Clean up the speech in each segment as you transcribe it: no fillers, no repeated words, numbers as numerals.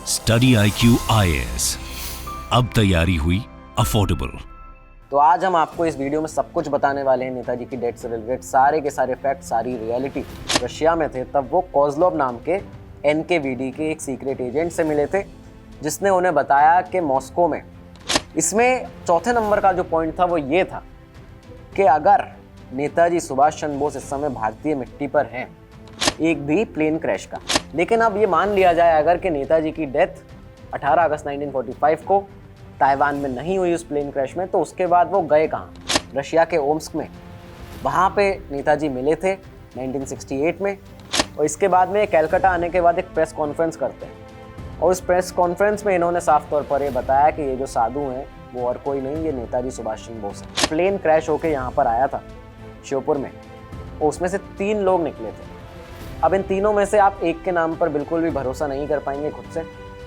Study IQ IAS, अब तैयारी हुई अफोर्डेबल। तो आज हम आपको इस वीडियो में सब कुछ बताने वाले हैं नेताजी की डेथ से रिलेटेड सारे के सारे फैक्ट, सारी रियलिटी। रशिया में थे तब वो कोज़लोव नाम के NKVD के एक सीक्रेट एजेंट से मिले थे, जिसने उन्हें बताया कि मॉस्को में, इसमें चौथे नंबर का जो पॉइंट था वो ये था कि अगर नेताजी सुभाष चंद्र बोस इस समय भारतीय मिट्टी पर हैं, एक भी प्लेन क्रैश का। लेकिन अब ये मान लिया जाए अगर कि नेताजी की डेथ 18 अगस्त 1945 को ताइवान में नहीं हुई उस प्लेन क्रैश में, तो उसके बाद वो गए कहाँ? रशिया के ओम्स्क में। वहाँ पे नेताजी मिले थे 1968 में, और इसके बाद में कलकत्ता आने के बाद एक प्रेस कॉन्फ्रेंस करते हैं, और उस प्रेस कॉन्फ्रेंस में इन्होंने साफ तौर पर ये बताया कि ये जो साधु हैं वो और कोई नहीं, ये नेताजी सुभाष चंद्र बोस है। प्लेन क्रैश होकर यहाँ पर आया था श्योपुर में, और उसमें से 3 लोग निकले थे। अब इन तीनों में से आप एक के नाम पर बिल्कुल भी भरोसा नहीं कर पाएंगे खुद से,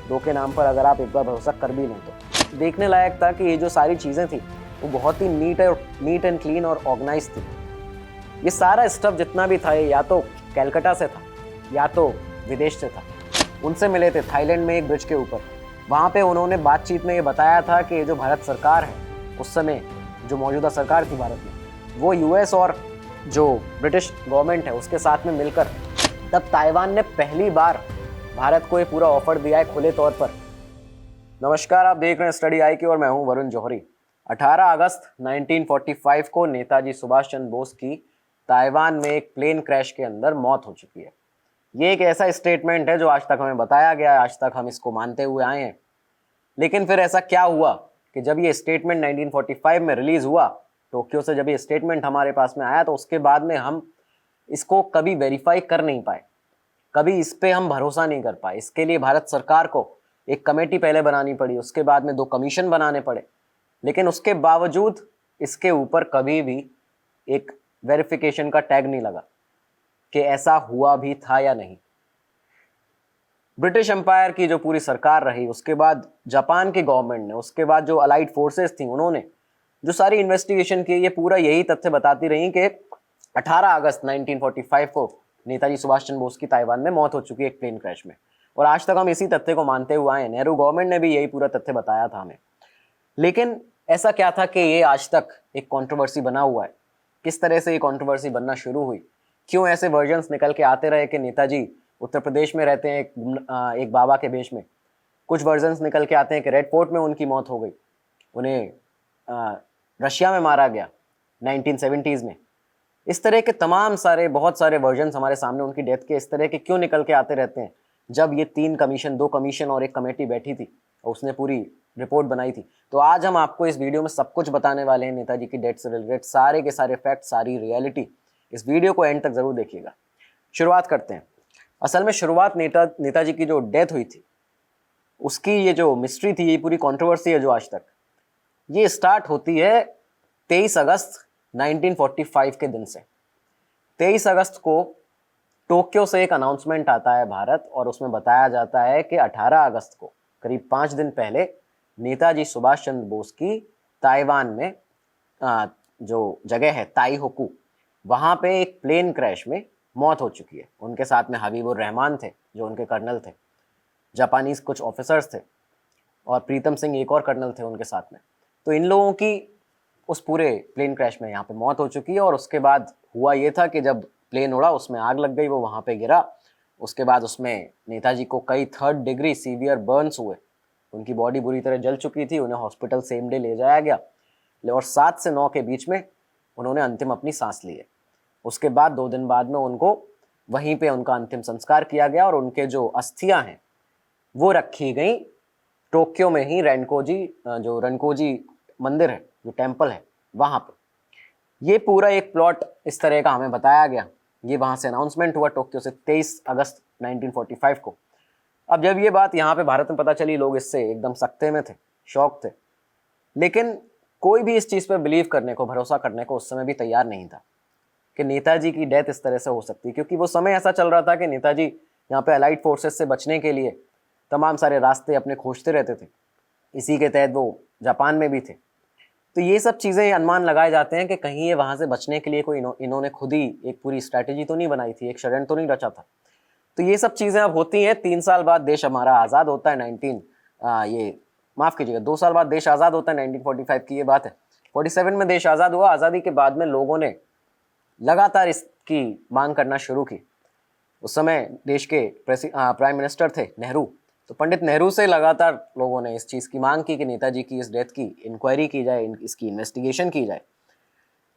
2 के नाम पर अगर आप एक बार भरोसा कर भी लें तो। देखने लायक था कि ये जो सारी चीज़ें थी वो बहुत ही नीट एंड क्लीन और ऑर्गेनाइज थी। ये सारा स्टफ जितना भी था ये या तो कलकत्ता से था या तो विदेश से था। उनसे मिले थे थाईलैंड में एक ब्रिज के ऊपर। वहाँ पे उन्होंने बातचीत में ये बताया था कि जो भारत सरकार है उस समय, जो मौजूदा सरकार थी भारत में, वो US और जो ब्रिटिश गवर्नमेंट है उसके साथ में मिलकर तब ताइवान ने पहली बार भारत को ये पूरा ऑफर दिया है खुले तौर पर। नमस्कार, आप देख रहे हैं स्टडी IQ और मैं हूं वरुण जौहरी। 18 अगस्त 1945 को नेताजी सुभाष चंद्र बोस की ताइवान में एक प्लेन क्रैश के अंदर मौत हो चुकी है। ये एक ऐसा स्टेटमेंट है जो आज तक हमें बताया गया है, आज तक हम इसको मानते हुए आए हैं। लेकिन फिर ऐसा क्या हुआ कि जब ये स्टेटमेंट 1945 में रिलीज हुआ, टोक्यो से जब ये स्टेटमेंट हमारे पास में आया, तो उसके बाद में हम इसको कभी वेरीफाई कर नहीं पाए, कभी इस पे हम भरोसा नहीं कर पाए। इसके लिए भारत सरकार को एक कमेटी पहले बनानी पड़ी, उसके बाद में 2 कमीशन बनाने पड़े, लेकिन उसके बावजूद इसके ऊपर कभी भी एक वेरिफिकेशन का टैग नहीं लगा कि ऐसा हुआ भी था या नहीं। ब्रिटिश एम्पायर की जो पूरी सरकार रही, उसके बाद जापान की गवर्नमेंट ने, उसके बाद जो अलाइड फोर्सेस थी, उन्होंने जो सारी इन्वेस्टिगेशन की, ये पूरा यही तथ्य बताती रही कि 18 अगस्त 1945 को नेताजी सुभाष चंद्र बोस की ताइवान में मौत हो चुकी है एक प्लेन क्रैश में। और आज तक हम इसी तथ्य को मानते हुए आए हैं। नेहरू गवर्नमेंट ने भी यही पूरा तथ्य बताया था हमें। लेकिन ऐसा क्या था कि ये आज तक एक कंट्रोवर्सी बना हुआ है? किस तरह से ये कंट्रोवर्सी बनना शुरू हुई? क्यों ऐसे वर्जन्स निकल के आते रहे कि नेताजी उत्तर प्रदेश में रहते हैं एक बाबा के भेष में? कुछ वर्जन्स निकल के आते हैं कि रेड फोर्ट में उनकी मौत हो गई, उन्हें रशिया में मारा गया 1970s में। इस तरह के तमाम सारे बहुत सारे वर्जन्स हमारे सामने उनकी डेथ के इस तरह के क्यों निकल के आते रहते हैं? जब ये 2 कमीशन और एक कमेटी बैठी थी और उसने पूरी रिपोर्ट बनाई थी। तो आज हम आपको इस वीडियो में सब कुछ बताने वाले हैं नेताजी की डेथ से रिलेटेड सारे के सारे फैक्ट, सारी रियलिटी। इस वीडियो को एंड तक जरूर देखिएगा। शुरुआत करते हैं। असल में शुरुआत नेताजी की जो डेथ हुई थी उसकी ये जो मिस्ट्री थी, ये पूरी कॉन्ट्रोवर्सी है जो आज तक, ये स्टार्ट होती है 23 अगस्त 1945 के दिन से। 23 अगस्त को टोक्यो से एक अनाउंसमेंट आता है भारत, और उसमें बताया जाता है कि 18 अगस्त को करीब 5 दिन पहले नेताजी सुभाष चंद्र बोस की ताइवान में जो जगह है ताइहोकू, वहाँ पे एक प्लेन क्रैश में मौत हो चुकी है। उनके साथ में हबीबुर रहमान थे जो उनके कर्नल थे, जापानीज कुछ ऑफिसर्स थे, और प्रीतम सिंह एक और कर्नल थे उनके साथ में। तो इन लोगों की उस पूरे प्लेन क्रैश में यहाँ पे मौत हो चुकी है। और उसके बाद हुआ ये था कि जब प्लेन उड़ा उसमें आग लग गई, वो वहाँ पे गिरा। उसके बाद उसमें नेताजी को कई 3rd डिग्री सीवियर बर्न्स हुए, उनकी बॉडी बुरी तरह जल चुकी थी। उन्हें हॉस्पिटल सेम डे ले जाया गया, और 7 से 9 के बीच में उन्होंने अंतिम अपनी सांस ली है। उसके बाद 2 दिन बाद में उनको वहीं पर उनका अंतिम संस्कार किया गया, और उनके जो अस्थियाँ हैं वो रखी गई टोक्यो में ही रनकोजी मंदिर है, जो टेम्पल है वहाँ पे। ये पूरा एक प्लॉट इस तरह का हमें बताया गया। ये वहाँ से अनाउंसमेंट हुआ टोक्यो से 23 अगस्त 1945 को। अब जब ये बात यहाँ पे भारत में पता चली, लोग इससे एकदम सख्ते में थे, शौक थे। लेकिन कोई भी इस चीज़ पे बिलीव करने को, भरोसा करने को उस समय भी तैयार नहीं था कि नेताजी की डेथ इस तरह से हो सकती, क्योंकि वो समय ऐसा चल रहा था कि नेताजी यहाँ पे अलाइड फोर्सेस से बचने के लिए तमाम सारे रास्ते अपने खोजते रहते थे। इसी के तहत वो जापान में भी थे। तो ये सब चीज़ें अनुमान लगाए जाते हैं कि कहीं ये वहाँ से बचने के लिए कोई इन्होंने खुद ही एक पूरी स्ट्रैटेजी तो नहीं बनाई थी, एक षड्यंत्र तो नहीं रचा था। तो ये सब चीज़ें अब होती हैं। 3 साल बाद देश हमारा आज़ाद होता है, 19 ये माफ़ कीजिएगा 2 साल बाद देश आज़ाद होता है, 1945 की ये बात है। 47 में देश आज़ाद हुआ। आज़ादी के बाद में लोगों ने लगातार इसकी मांग करना शुरू की। उस समय देश के प्राइम मिनिस्टर थे नेहरू, तो पंडित नेहरू से लगातार लोगों ने इस चीज़ की मांग की कि नेताजी की इस डेथ की इंक्वायरी की जाए, इसकी इन्वेस्टिगेशन की जाए।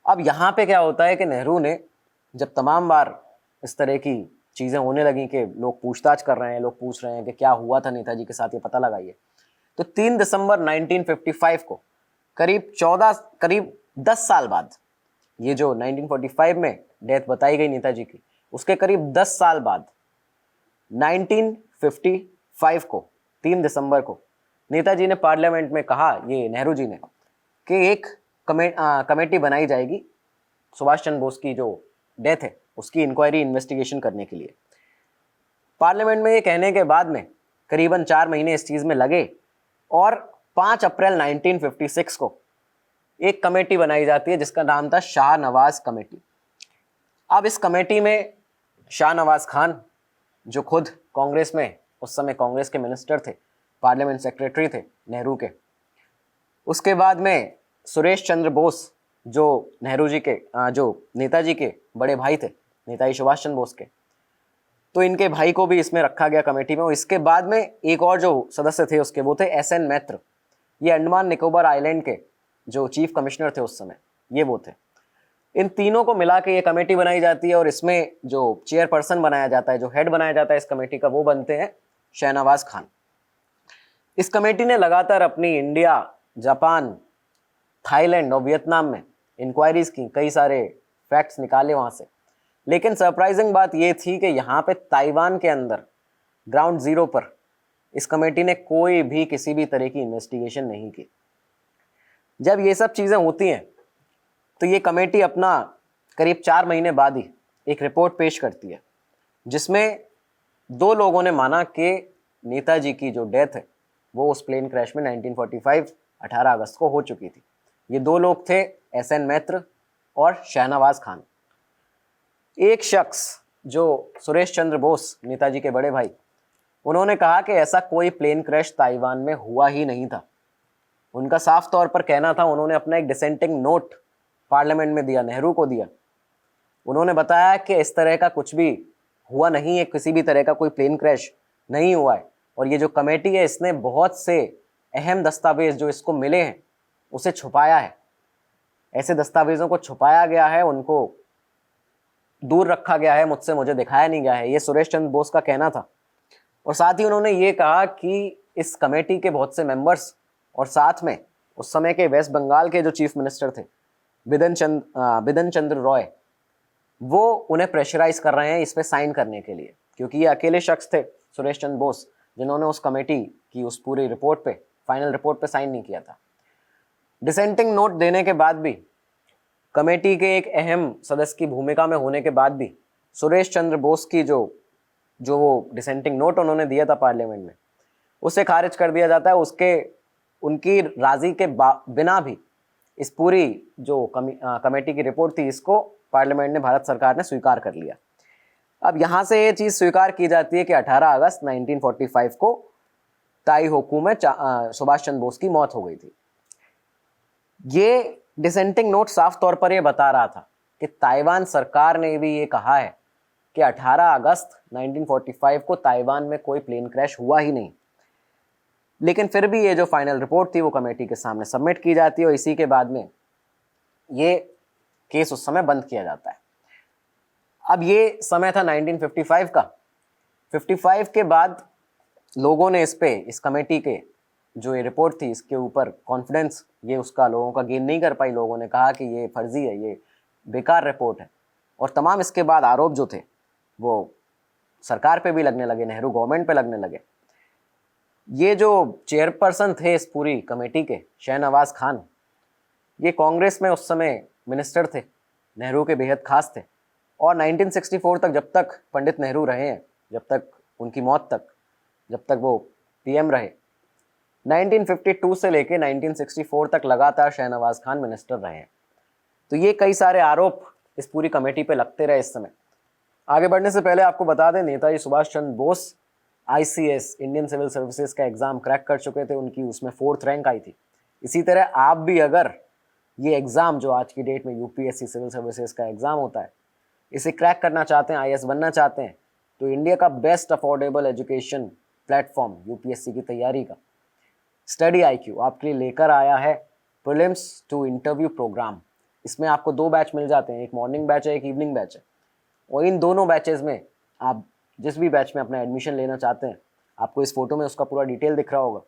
अब यहाँ पे क्या होता है कि नेहरू ने जब तमाम बार इस तरह की चीज़ें होने लगी कि लोग पूछताछ कर रहे हैं, लोग पूछ रहे हैं कि क्या हुआ था नेताजी के साथ, ये पता लगाइए, तो 3 दिसंबर 1955 को करीब 10 साल बाद, ये जो 1945 में डेथ बताई गई नेताजी की, उसके करीब 10 साल बाद 1955 को 3 दिसंबर को नेताजी ने पार्लियामेंट में कहा, ये नेहरू जी ने, कि एक कमेटी बनाई जाएगी सुभाष चंद्र बोस की जो डेथ है उसकी इंक्वायरी इन्वेस्टिगेशन करने के लिए। पार्लियामेंट में ये कहने के बाद में करीबन 4 महीने इस चीज़ में लगे और 5 अप्रैल 1956 को एक कमेटी बनाई जाती है जिसका नाम था शाहनवाज कमेटी। अब इस कमेटी में शाहनवाज खान, जो खुद कांग्रेस में उस समय कांग्रेस के मिनिस्टर थे, पार्लियामेंट सेक्रेटरी थे नेहरू के, उसके बाद में सुरेश चंद्र बोस जो नेहरू जी के जो नेताजी के बड़े भाई थे, नेताजी सुभाष चंद्र बोस के, तो इनके भाई को भी इसमें रखा गया कमेटी में। और इसके बाद में एक और जो सदस्य थे उसके, वो थे एस.एन. मैत्र। ये अंडमान निकोबार आइलैंड के जो चीफ कमिश्नर थे उस समय, ये वो थे। इन तीनों को मिला के ये कमेटी बनाई जाती है और इसमें जो चेयरपर्सन बनाया जाता है, जो हेड बनाया जाता है इस कमेटी का, वो बनते हैं शाहनवाज खान। इस कमेटी ने लगातार अपनी इंडिया, जापान, थाईलैंड और वियतनाम में इंक्वायरीज की, कई सारे फैक्ट्स निकाले वहाँ से। लेकिन सरप्राइजिंग बात ये थी कि यहाँ पे ताइवान के अंदर ग्राउंड जीरो पर इस कमेटी ने कोई भी किसी भी तरह की इन्वेस्टिगेशन नहीं की। जब ये सब चीज़ें होती हैं तो ये कमेटी अपना करीब 4 महीने बाद ही एक रिपोर्ट पेश करती है, जिसमें 2 लोगों ने माना कि नेताजी की जो डेथ है वो उस प्लेन क्रैश में 1945 18 अगस्त को हो चुकी थी। ये 2 लोग थे, एस.एन. मैत्र और शाहनवाज खान। एक शख्स जो सुरेश चंद्र बोस, नेताजी के बड़े भाई, उन्होंने कहा कि ऐसा कोई प्लेन क्रैश ताइवान में हुआ ही नहीं था। उनका साफ तौर पर कहना था, उन्होंने अपना एक डिसेंटिंग नोट पार्लियामेंट में दिया, नेहरू को दिया। उन्होंने बताया कि इस तरह का कुछ भी हुआ नहीं है, किसी भी तरह का कोई प्लेन क्रैश नहीं हुआ है। और ये जो कमेटी है इसने बहुत से अहम दस्तावेज जो इसको मिले हैं उसे छुपाया है। ऐसे दस्तावेजों को छुपाया गया है, उनको दूर रखा गया है, मुझे दिखाया नहीं गया है, ये सुरेश चंद्र बोस का कहना था। और साथ ही उन्होंने ये कहा कि इस कमेटी के बहुत से मेंबर्स और साथ में उस समय के वेस्ट बंगाल के जो चीफ मिनिस्टर थे बिधन चंद्र रॉय, वो उन्हें प्रेशराइज कर रहे हैं इस पे साइन करने के लिए, क्योंकि ये अकेले शख्स थे सुरेश चंद्र बोस जिन्होंने उस कमेटी की उस पूरी रिपोर्ट पे, फाइनल रिपोर्ट पे साइन नहीं किया था। डिसेंटिंग नोट देने के बाद भी, कमेटी के एक अहम सदस्य की भूमिका में होने के बाद भी, सुरेश चंद्र बोस की जो वो डिसेंटिंग नोट उन्होंने दिया था पार्लियामेंट में, उसे खारिज कर दिया जाता है। उनकी राजी के बिना भी इस पूरी जो कमेटी की रिपोर्ट थी, इसको पार्लियामेंट ने, भारत सरकार ने स्वीकार कर लिया। अब यहाँ से ये चीज़ स्वीकार की जाती है कि 18 अगस्त 1945 को ताई होकू में सुभाष चंद्र बोस की मौत हो गई थी। ये डिसेंटिंग नोट साफ तौर पर ये बता रहा था कि ताइवान सरकार ने भी ये कहा है कि 18 अगस्त 1945 को ताइवान में कोई प्लेन क्रैश हुआ ही नहीं। लेकिन फिर भी ये जो फाइनल रिपोर्ट थी वो कमेटी के सामने सबमिट की जाती है और इसी के बाद में ये केस उस समय बंद किया जाता है। अब ये समय था 1955 का। 55 के बाद लोगों ने इस कमेटी के जो ये रिपोर्ट थी इसके ऊपर कॉन्फिडेंस ये उसका लोगों का गेन नहीं कर पाई। लोगों ने कहा कि ये फर्जी है, ये बेकार रिपोर्ट है, और तमाम इसके बाद आरोप जो थे वो सरकार पे भी लगने लगे, नेहरू गवर्नमेंट पे लगने लगे। ये जो चेयरपर्सन थे इस पूरी कमेटी के, शाहनवाज खान, ये कांग्रेस में उस समय मिनिस्टर थे, नेहरू के बेहद खास थे, और 1964 तक, जब तक पंडित नेहरू रहे हैं, जब तक उनकी मौत तक, जब तक वो पीएम रहे, 1952 से लेके 1964 तक लगातार शाहनवाज खान मिनिस्टर रहे हैं। तो ये कई सारे आरोप इस पूरी कमेटी पे लगते रहे इस समय। आगे बढ़ने से पहले आपको बता दें, Netaji Subhash Chandra Bose ICS Indian civil services का एग्जाम क्रैक कर चुके थे, उनकी उसमें 4th रैंक आई थी। इसी तरह आप भी अगर ये एग्जाम जो आज की डेट में यूपीएससी सिविल सर्विसेज का एग्जाम होता है, इसे क्रैक करना चाहते हैं, आईएएस बनना चाहते हैं, तो इंडिया का best affordable education platform UPSC की तैयारी का स्टडी आईक्यू आपके लिए लेकर आया है प्रीलिम्स टू इंटरव्यू प्रोग्राम। इसमें आपको 2 बैच मिल जाते हैं, एक मॉर्निंग बैच है, एक इवनिंग बैच है। और इन दोनों बैचेस में आप जिस भी बैच में अपना एडमिशन लेना चाहते हैं, आपको इस फोटो में उसका पूरा डिटेल दिख रहा होगा।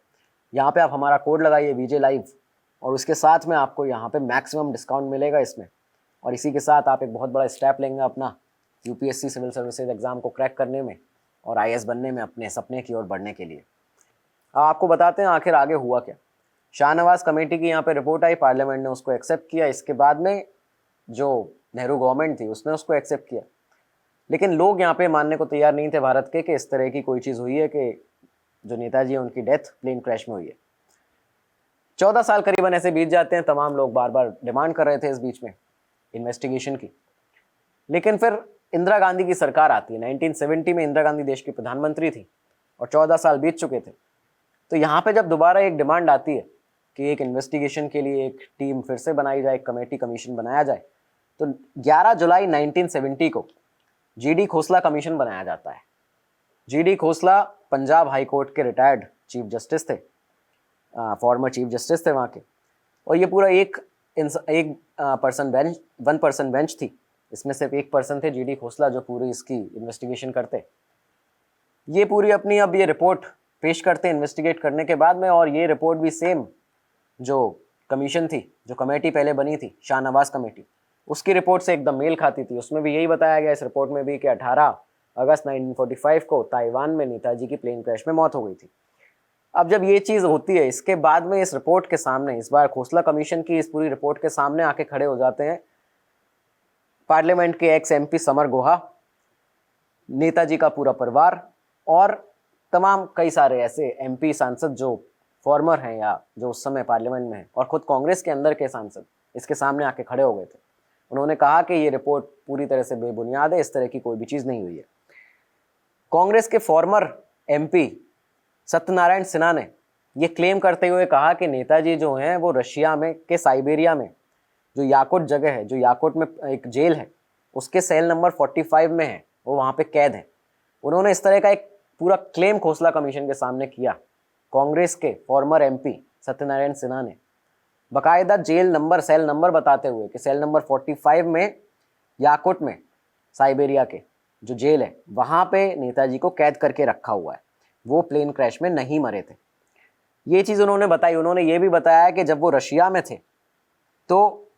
यहाँ पे आप हमारा कोड लगाइए VJ Live, और उसके साथ में आपको यहाँ पे मैक्सिमम डिस्काउंट मिलेगा इसमें। और इसी के साथ आप एक बहुत बड़ा स्टेप लेंगे अपना यूपीएससी सिविल सर्विसेज एग्जाम को क्रैक करने में और आईएएस बनने में, अपने सपने की ओर बढ़ने के लिए। आपको बताते हैं आखिर आगे हुआ क्या। शाहनवाज कमेटी की यहाँ पे रिपोर्ट आई, पार्लियामेंट ने उसको एक्सेप्ट किया। इसके बाद में जो नेहरू गवर्नमेंट थी उसने उसको एक्सेप्ट किया, लेकिन लोग यहाँ पे मानने को तैयार नहीं थे भारत के कि इस तरह की कोई चीज़ हुई है कि जो नेताजी हैं उनकी डेथ प्लेन क्रैश में हुई है। 14 साल करीबन ऐसे बीत जाते हैं, तमाम लोग बार बार डिमांड कर रहे थे इस बीच में इन्वेस्टिगेशन की। लेकिन फिर इंदिरा गांधी की सरकार आती है। 1970 में इंदिरा गांधी देश की प्रधानमंत्री थी और 14 साल बीत चुके थे। तो यहाँ पे जब दोबारा एक डिमांड आती है कि एक इन्वेस्टिगेशन के लिए एक टीम फिर से बनाई जाए, एक कमेटी कमीशन बनाया जाए, तो 11 जुलाई 1970 को GD खोसला कमीशन बनाया जाता है। GD Khosla Punjab high court के रिटायर्ड चीफ जस्टिस थे, फॉर्मर चीफ जस्टिस थे वहाँ के। और ये पूरा एक वन पर्सन बेंच थी। इसमें सिर्फ एक पर्सन थे, GD खोसला, जो पूरी इसकी इन्वेस्टिगेशन करते। ये पूरी अपनी अब ये रिपोर्ट पेश करते इन्वेस्टिगेट करने के बाद में। और ये रिपोर्ट भी सेम जो कमीशन थी, जो कमेटी पहले बनी थी शाहनवाज कमेटी, उसकी रिपोर्ट से एकदम मेल खाती थी। उसमें भी यही बताया गया इस रिपोर्ट में भी कि 18 अगस्त 1945 को ताइवान में नेताजी की प्लेन क्रैश में मौत हो गई थी। अब जब ये चीज़ होती है, इसके बाद में इस रिपोर्ट के सामने, इस बार खोसला कमीशन की इस पूरी रिपोर्ट के सामने आके खड़े हो जाते हैं पार्लियामेंट के एक्स MP समर गुहा, नेताजी का पूरा परिवार और तमाम कई सारे ऐसे MP सांसद जो फॉर्मर हैं या जो उस समय पार्लियामेंट में हैं, और खुद कांग्रेस के अंदर के सांसद इसके सामने आके खड़े हो गए थे। उन्होंने कहा कि ये रिपोर्ट पूरी तरह से बेबुनियाद है, इस तरह की कोई भी चीज़ नहीं हुई है। कांग्रेस के फॉर्मर MP सत्यनारायण सिन्हा ने ये क्लेम करते हुए कहा कि नेताजी जो हैं वो रशिया में के साइबेरिया में जो याकुट जगह है, जो याकुट में एक जेल है, उसके सेल नंबर 45 में है, वो वहाँ पे कैद है। उन्होंने इस तरह का एक पूरा क्लेम खोसला कमीशन के सामने किया। कांग्रेस के फॉर्मर MP सत्यनारायण सिन्हा ने बाकायदा जेल नंबर, सेल नंबर बताते हुए कि सेल नंबर 45 में याकुट में साइबेरिया के जो जेल है वहाँ पे नेताजी को कैद करके रखा हुआ है, वो प्लेन क्रैश में नहीं मरे थे। ये चीज़ उन्होंने बताई। उन्होंने ये भी बताया कि जब वो रशिया में थे तो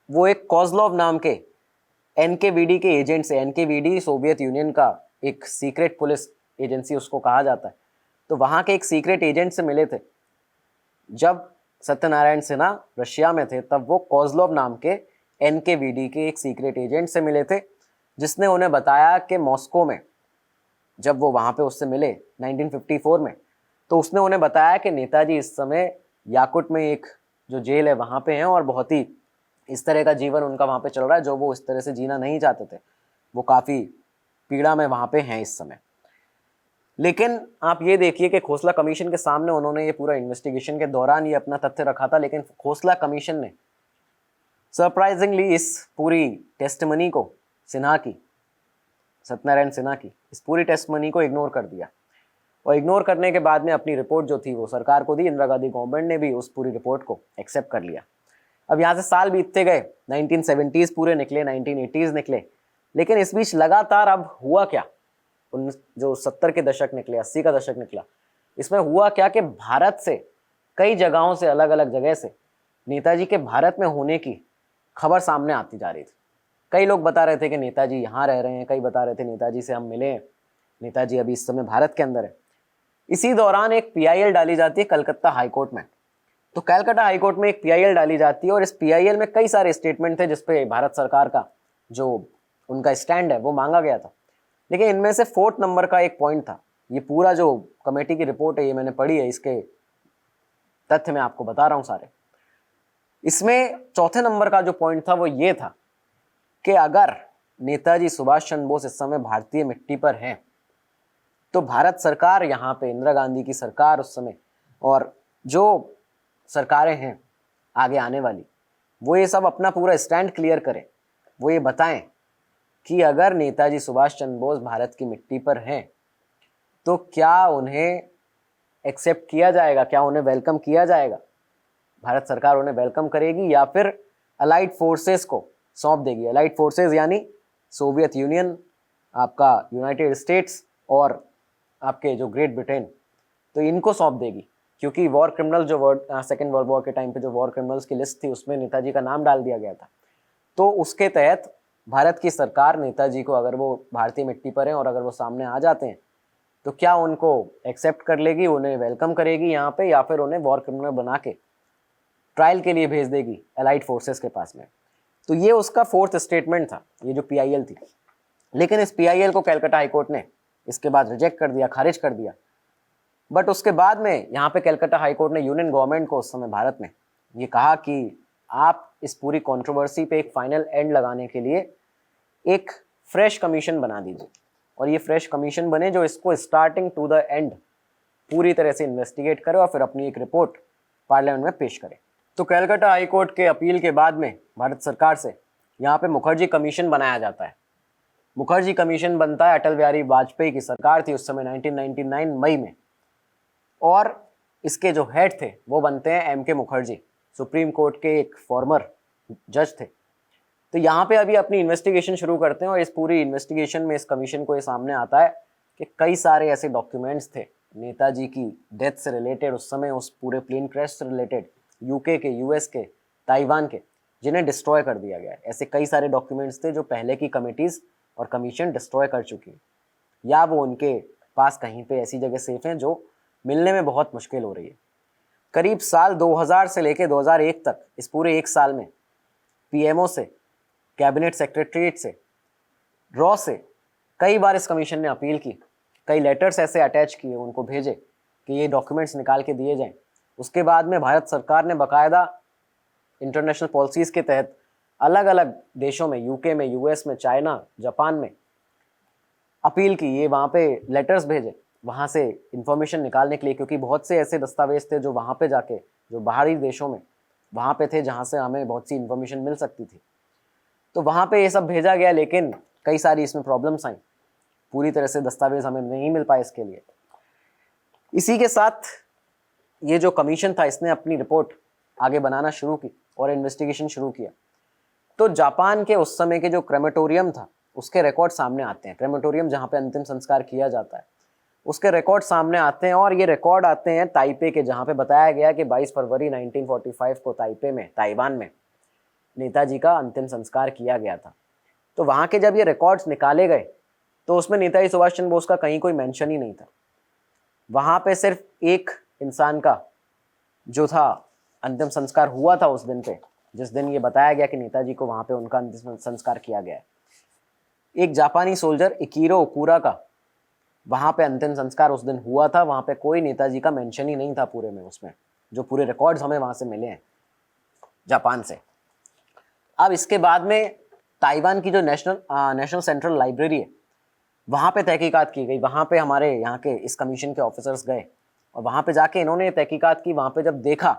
वो एक कोज़लोव नाम के NKVD के एजेंट से, NKVD सोवियत यूनियन का एक सीक्रेट पुलिस एजेंसी उसको कहा जाता है, तो वहाँ के एक सीक्रेट एजेंट से मिले थे। जब सत्यनारायण सिन्हा रशिया में थे तब वो कोज़लोव नाम के NKVD के एक सीक्रेट एजेंट से मिले थे, जिसने उन्हें बताया कि मॉस्को में जब वो वहाँ पे उससे मिले 1954 में, तो उसने उन्हें बताया कि नेताजी इस समय याकुट में एक जो जेल है वहाँ पे हैं और बहुत ही इस तरह का जीवन उनका वहाँ पे चल रहा है जो वो इस तरह से जीना नहीं चाहते थे। वो काफ़ी पीड़ा में वहाँ पे हैं इस समय। लेकिन आप ये देखिए कि खोसला कमीशन के सामने उन्होंने ये पूरा इन्वेस्टिगेशन के दौरान ये अपना तथ्य रखा था, लेकिन खोसला कमीशन ने सरप्राइजिंगली इस पूरी टेस्टमनी को सत्यनारायण सिन्हा की इस पूरी टेस्टमनी को इग्नोर कर दिया। और इग्नोर करने के बाद में अपनी रिपोर्ट जो थी वो सरकार को दी। इंदिरा गांधी गवर्नमेंट ने भी उस पूरी रिपोर्ट को एक्सेप्ट कर लिया। अब यहाँ से साल बीतते गए, 1970s पूरे निकले, 1980s निकले, लेकिन इस बीच लगातार अब हुआ क्या, जो 70 के दशक निकले, 80 का दशक निकला, इसमें हुआ क्या कि भारत से कई जगहों से, अलग अलग जगह से नेताजी के भारत में होने की खबर सामने आती जा रही थी। कई लोग बता रहे थे कि नेताजी यहाँ रह रहे हैं, कई बता रहे थे नेताजी से हम मिले हैं, नेताजी अभी इस समय भारत के अंदर है। इसी दौरान एक PIL डाली जाती है कलकत्ता हाई कोर्ट में। तो कलकत्ता हाई कोर्ट में एक PIL डाली जाती है और इस PIL में कई सारे स्टेटमेंट थे जिसपे भारत सरकार का जो उनका स्टैंड है वो मांगा गया था। लेकिन इनमें से 4th नंबर का एक पॉइंट था। ये पूरा जो कमेटी की रिपोर्ट है ये मैंने पढ़ी है, इसके तथ्य मैं आपको बता रहा हूँ सारे। इसमें 4थे नंबर का जो पॉइंट था वो ये था कि अगर नेताजी सुभाष चंद्र बोस इस समय भारतीय मिट्टी पर हैं, तो भारत सरकार यहाँ पे, इंदिरा गांधी की सरकार उस समय और जो सरकारें हैं आगे आने वाली, वो ये सब अपना पूरा स्टैंड क्लियर करें। वो ये बताएं कि अगर नेताजी सुभाष चंद्र बोस भारत की मिट्टी पर हैं तो क्या उन्हें एक्सेप्ट किया जाएगा, क्या उन्हें वेलकम किया जाएगा, भारत सरकार उन्हें वेलकम करेगी या फिर अलाइड फोर्सेस को सौंप देगी। अलाइड फोर्सेस यानी सोवियत यूनियन, आपका यूनाइटेड स्टेट्स और आपके जो ग्रेट ब्रिटेन, तो इनको सौंप देगी। क्योंकि वॉर क्रिमिनल जो सेकेंड वर्ल्ड वॉर के टाइम पे जो वॉर क्रिमिनल्स की लिस्ट थी उसमें नेताजी का नाम डाल दिया गया था, तो उसके तहत भारत की सरकार नेताजी को, अगर वो भारतीय मिट्टी पर हैं और अगर वो सामने आ जाते हैं, तो क्या उनको एक्सेप्ट कर लेगी, उन्हें वेलकम करेगी यहाँ पे, या फिर उन्हें वॉर क्रिमिनल बना के ट्रायल के लिए भेज देगी अलाइड फोर्सेस के पास में। तो ये उसका फोर्थ स्टेटमेंट था, ये जो PIL थी। लेकिन इस PIL को कलकत्ता हाईकोर्ट ने इसके बाद रिजेक्ट कर दिया, खारिज कर दिया। बट उसके बाद में यहाँ पे कलकत्ता हाईकोर्ट ने यूनियन गवर्नमेंट को उस समय भारत में ये कहा कि आप इस पूरी कंट्रोवर्सी पे एक फाइनल एंड लगाने के लिए एक फ्रेश कमीशन बना दीजिए, और ये फ्रेश कमीशन बने जो इसको स्टार्टिंग टू द एंड पूरी तरह से इन्वेस्टिगेट करे और फिर अपनी एक रिपोर्ट पार्लियामेंट में पेश करे। तो कलकत्ता हाईकोर्ट के अपील के बाद में भारत सरकार से यहाँ पे मुखर्जी कमीशन बनाया जाता है। मुखर्जी कमीशन बनता है, अटल बिहारी वाजपेयी की सरकार थी उस समय 1999 मई में, और इसके जो हेड थे वो बनते हैं MK मुखर्जी, सुप्रीम कोर्ट के एक फॉर्मर जज थे। तो यहाँ पे अभी अपनी इन्वेस्टिगेशन शुरू करते हैं, और इस पूरी इन्वेस्टिगेशन में इस कमीशन को ये सामने आता है कि कई सारे ऐसे डॉक्यूमेंट्स थे नेताजी की डेथ से रिलेटेड, उस समय उस पूरे प्लेन क्रैश से रिलेटेड, UK के, US के, ताइवान के, जिन्हें डिस्ट्रॉय कर दिया गया है। ऐसे कई सारे डॉक्यूमेंट्स थे जो पहले की कमिटीज़ और कमीशन डिस्ट्रॉय कर चुकी हैं, या वो उनके पास कहीं पे ऐसी जगह सेफ हैं जो मिलने में बहुत मुश्किल हो रही है। करीब साल 2000 से लेकर 2001 तक, इस पूरे एक साल में PMO से, कैबिनेट सेक्रेटरीट से, रॉ से कई बार इस कमीशन ने अपील की, कई लेटर्स ऐसे अटैच किए, उनको भेजे कि ये डॉक्यूमेंट्स निकाल के दिए जाएं। उसके बाद में भारत सरकार ने बाकायदा इंटरनेशनल पॉलिसीज़ के तहत अलग अलग देशों में, UK में, US में, चाइना, जापान में अपील की, ये वहाँ पे लेटर्स भेजे वहाँ से इंफॉर्मेशन निकालने के लिए, क्योंकि बहुत से ऐसे दस्तावेज थे जो वहाँ पे जाके, जो बाहरी देशों में वहाँ पे थे जहाँ से हमें बहुत सी इंफॉर्मेशन मिल सकती थी। तो वहाँ पे ये सब भेजा गया, लेकिन कई सारी इसमें प्रॉब्लम्स आई, पूरी तरह से दस्तावेज हमें नहीं मिल पाए इसके लिए। इसी के साथ ये जो कमीशन था इसने अपनी रिपोर्ट आगे बनाना शुरू की और इन्वेस्टिगेशन शुरू किया। तो जापान के उस समय के जो क्रेमेटोरियम था उसके रिकॉर्ड सामने आते हैं। क्रेमेटोरियम जहाँ पे अंतिम संस्कार किया जाता है उसके रिकॉर्ड सामने आते हैं, और ये रिकॉर्ड आते हैं ताइपे के, जहाँ पे बताया गया कि 22 फरवरी 1945 को ताइपे में, ताइवान में नेताजी का अंतिम संस्कार किया गया था। तो वहाँ के जब ये रिकॉर्ड्स निकाले गए तो उसमें नेताजी सुभाष चंद्र बोस का कहीं कोई मेंशन ही नहीं था। वहाँ पे सिर्फ एक इंसान का जो था अंतिम संस्कार हुआ था उस दिन पे, जिस दिन ये बताया गया कि नेताजी को वहाँ पे उनका अंतिम संस्कार किया गया है। एक जापानी सोल्जर इकीरो ओकुरा का वहाँ पे अंतिम संस्कार उस दिन हुआ था। वहाँ पे कोई नेताजी का मेंशन ही नहीं था पूरे में, उसमें जो पूरे रिकॉर्ड्स हमें वहाँ से मिले हैं जापान से। अब इसके बाद में ताइवान की जो नेशनल सेंट्रल लाइब्रेरी है वहाँ पे तहकीकात की गई। वहाँ पे हमारे यहाँ के इस कमीशन के ऑफिसर्स गए और वहाँ पे जाके इन्होंने तहकीकात की। वहाँ पे जब देखा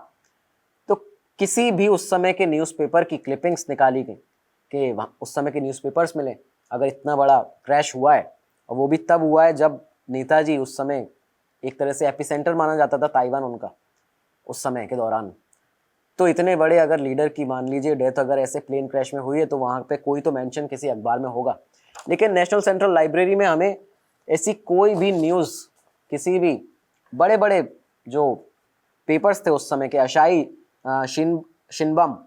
तो किसी भी उस समय के न्यूज़पेपर की क्लिपिंग्स निकाली गई कि उस समय के न्यूज़पेपर्स मिले। अगर इतना बड़ा क्रैश हुआ है, और वो भी तब हुआ है जब नेताजी उस समय एक तरह से एपिसेंटर माना जाता था ताइवान उनका उस समय के दौरान, तो इतने बड़े अगर लीडर की मान लीजिए डेथ अगर ऐसे प्लेन क्रैश में हुई है तो वहाँ पे कोई तो मेंशन किसी अखबार में होगा। लेकिन नेशनल सेंट्रल लाइब्रेरी में हमें ऐसी कोई भी न्यूज़, किसी भी बड़े बड़े जो पेपर्स थे उस समय के, अशाई शिनबम,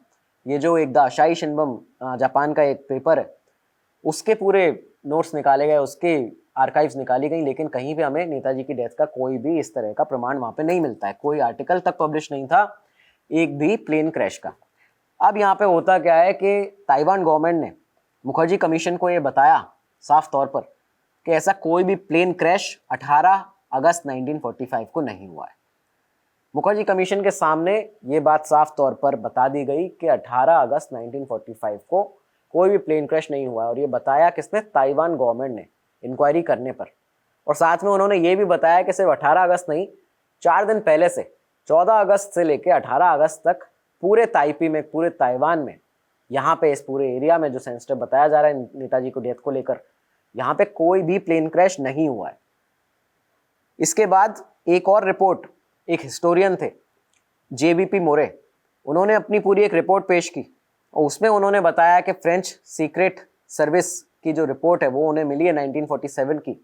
ये जो एक द अशाई शिनबम जापान का एक पेपर है, उसके पूरे नोट्स निकाले गए, उसके आर्काइव्स निकाली गई, लेकिन कहीं पे हमें नेताजी की डेथ का कोई भी इस तरह का प्रमाण वहाँ पे नहीं मिलता है। कोई आर्टिकल तक पब्लिश नहीं था एक भी प्लेन क्रैश का। अब यहाँ पे होता क्या है कि ताइवान गवर्नमेंट ने मुखर्जी कमीशन को ये बताया साफ तौर पर कि ऐसा कोई भी प्लेन क्रैश 18 अगस्त 1945 को नहीं हुआ है। मुखर्जी कमीशन के सामने ये बात साफ तौर पर बता दी गई कि 18 अगस्त 1945 को कोई भी प्लेन क्रैश नहीं हुआ है। और ये बताया किसने? ताइवान गवर्नमेंट ने इंक्वायरी करने पर। और साथ में उन्होंने ये भी बताया कि सिर्फ 18 अगस्त नहीं, 4 दिन पहले से 14 अगस्त से लेकर 18 अगस्त तक पूरे ताइपी में, पूरे ताइवान में, यहाँ पे इस पूरे एरिया में जो सेंसिटिव बताया जा रहा है नेताजी को डेथ को लेकर, यहाँ पे कोई भी प्लेन क्रैश नहीं हुआ है। इसके बाद एक और रिपोर्ट, एक हिस्टोरियन थे JBP मोरे, उन्होंने अपनी पूरी एक रिपोर्ट पेश की और उसमें उन्होंने बताया कि फ्रेंच सीक्रेट सर्विस की जो रिपोर्ट है वो उन्हें मिली है 1947 की,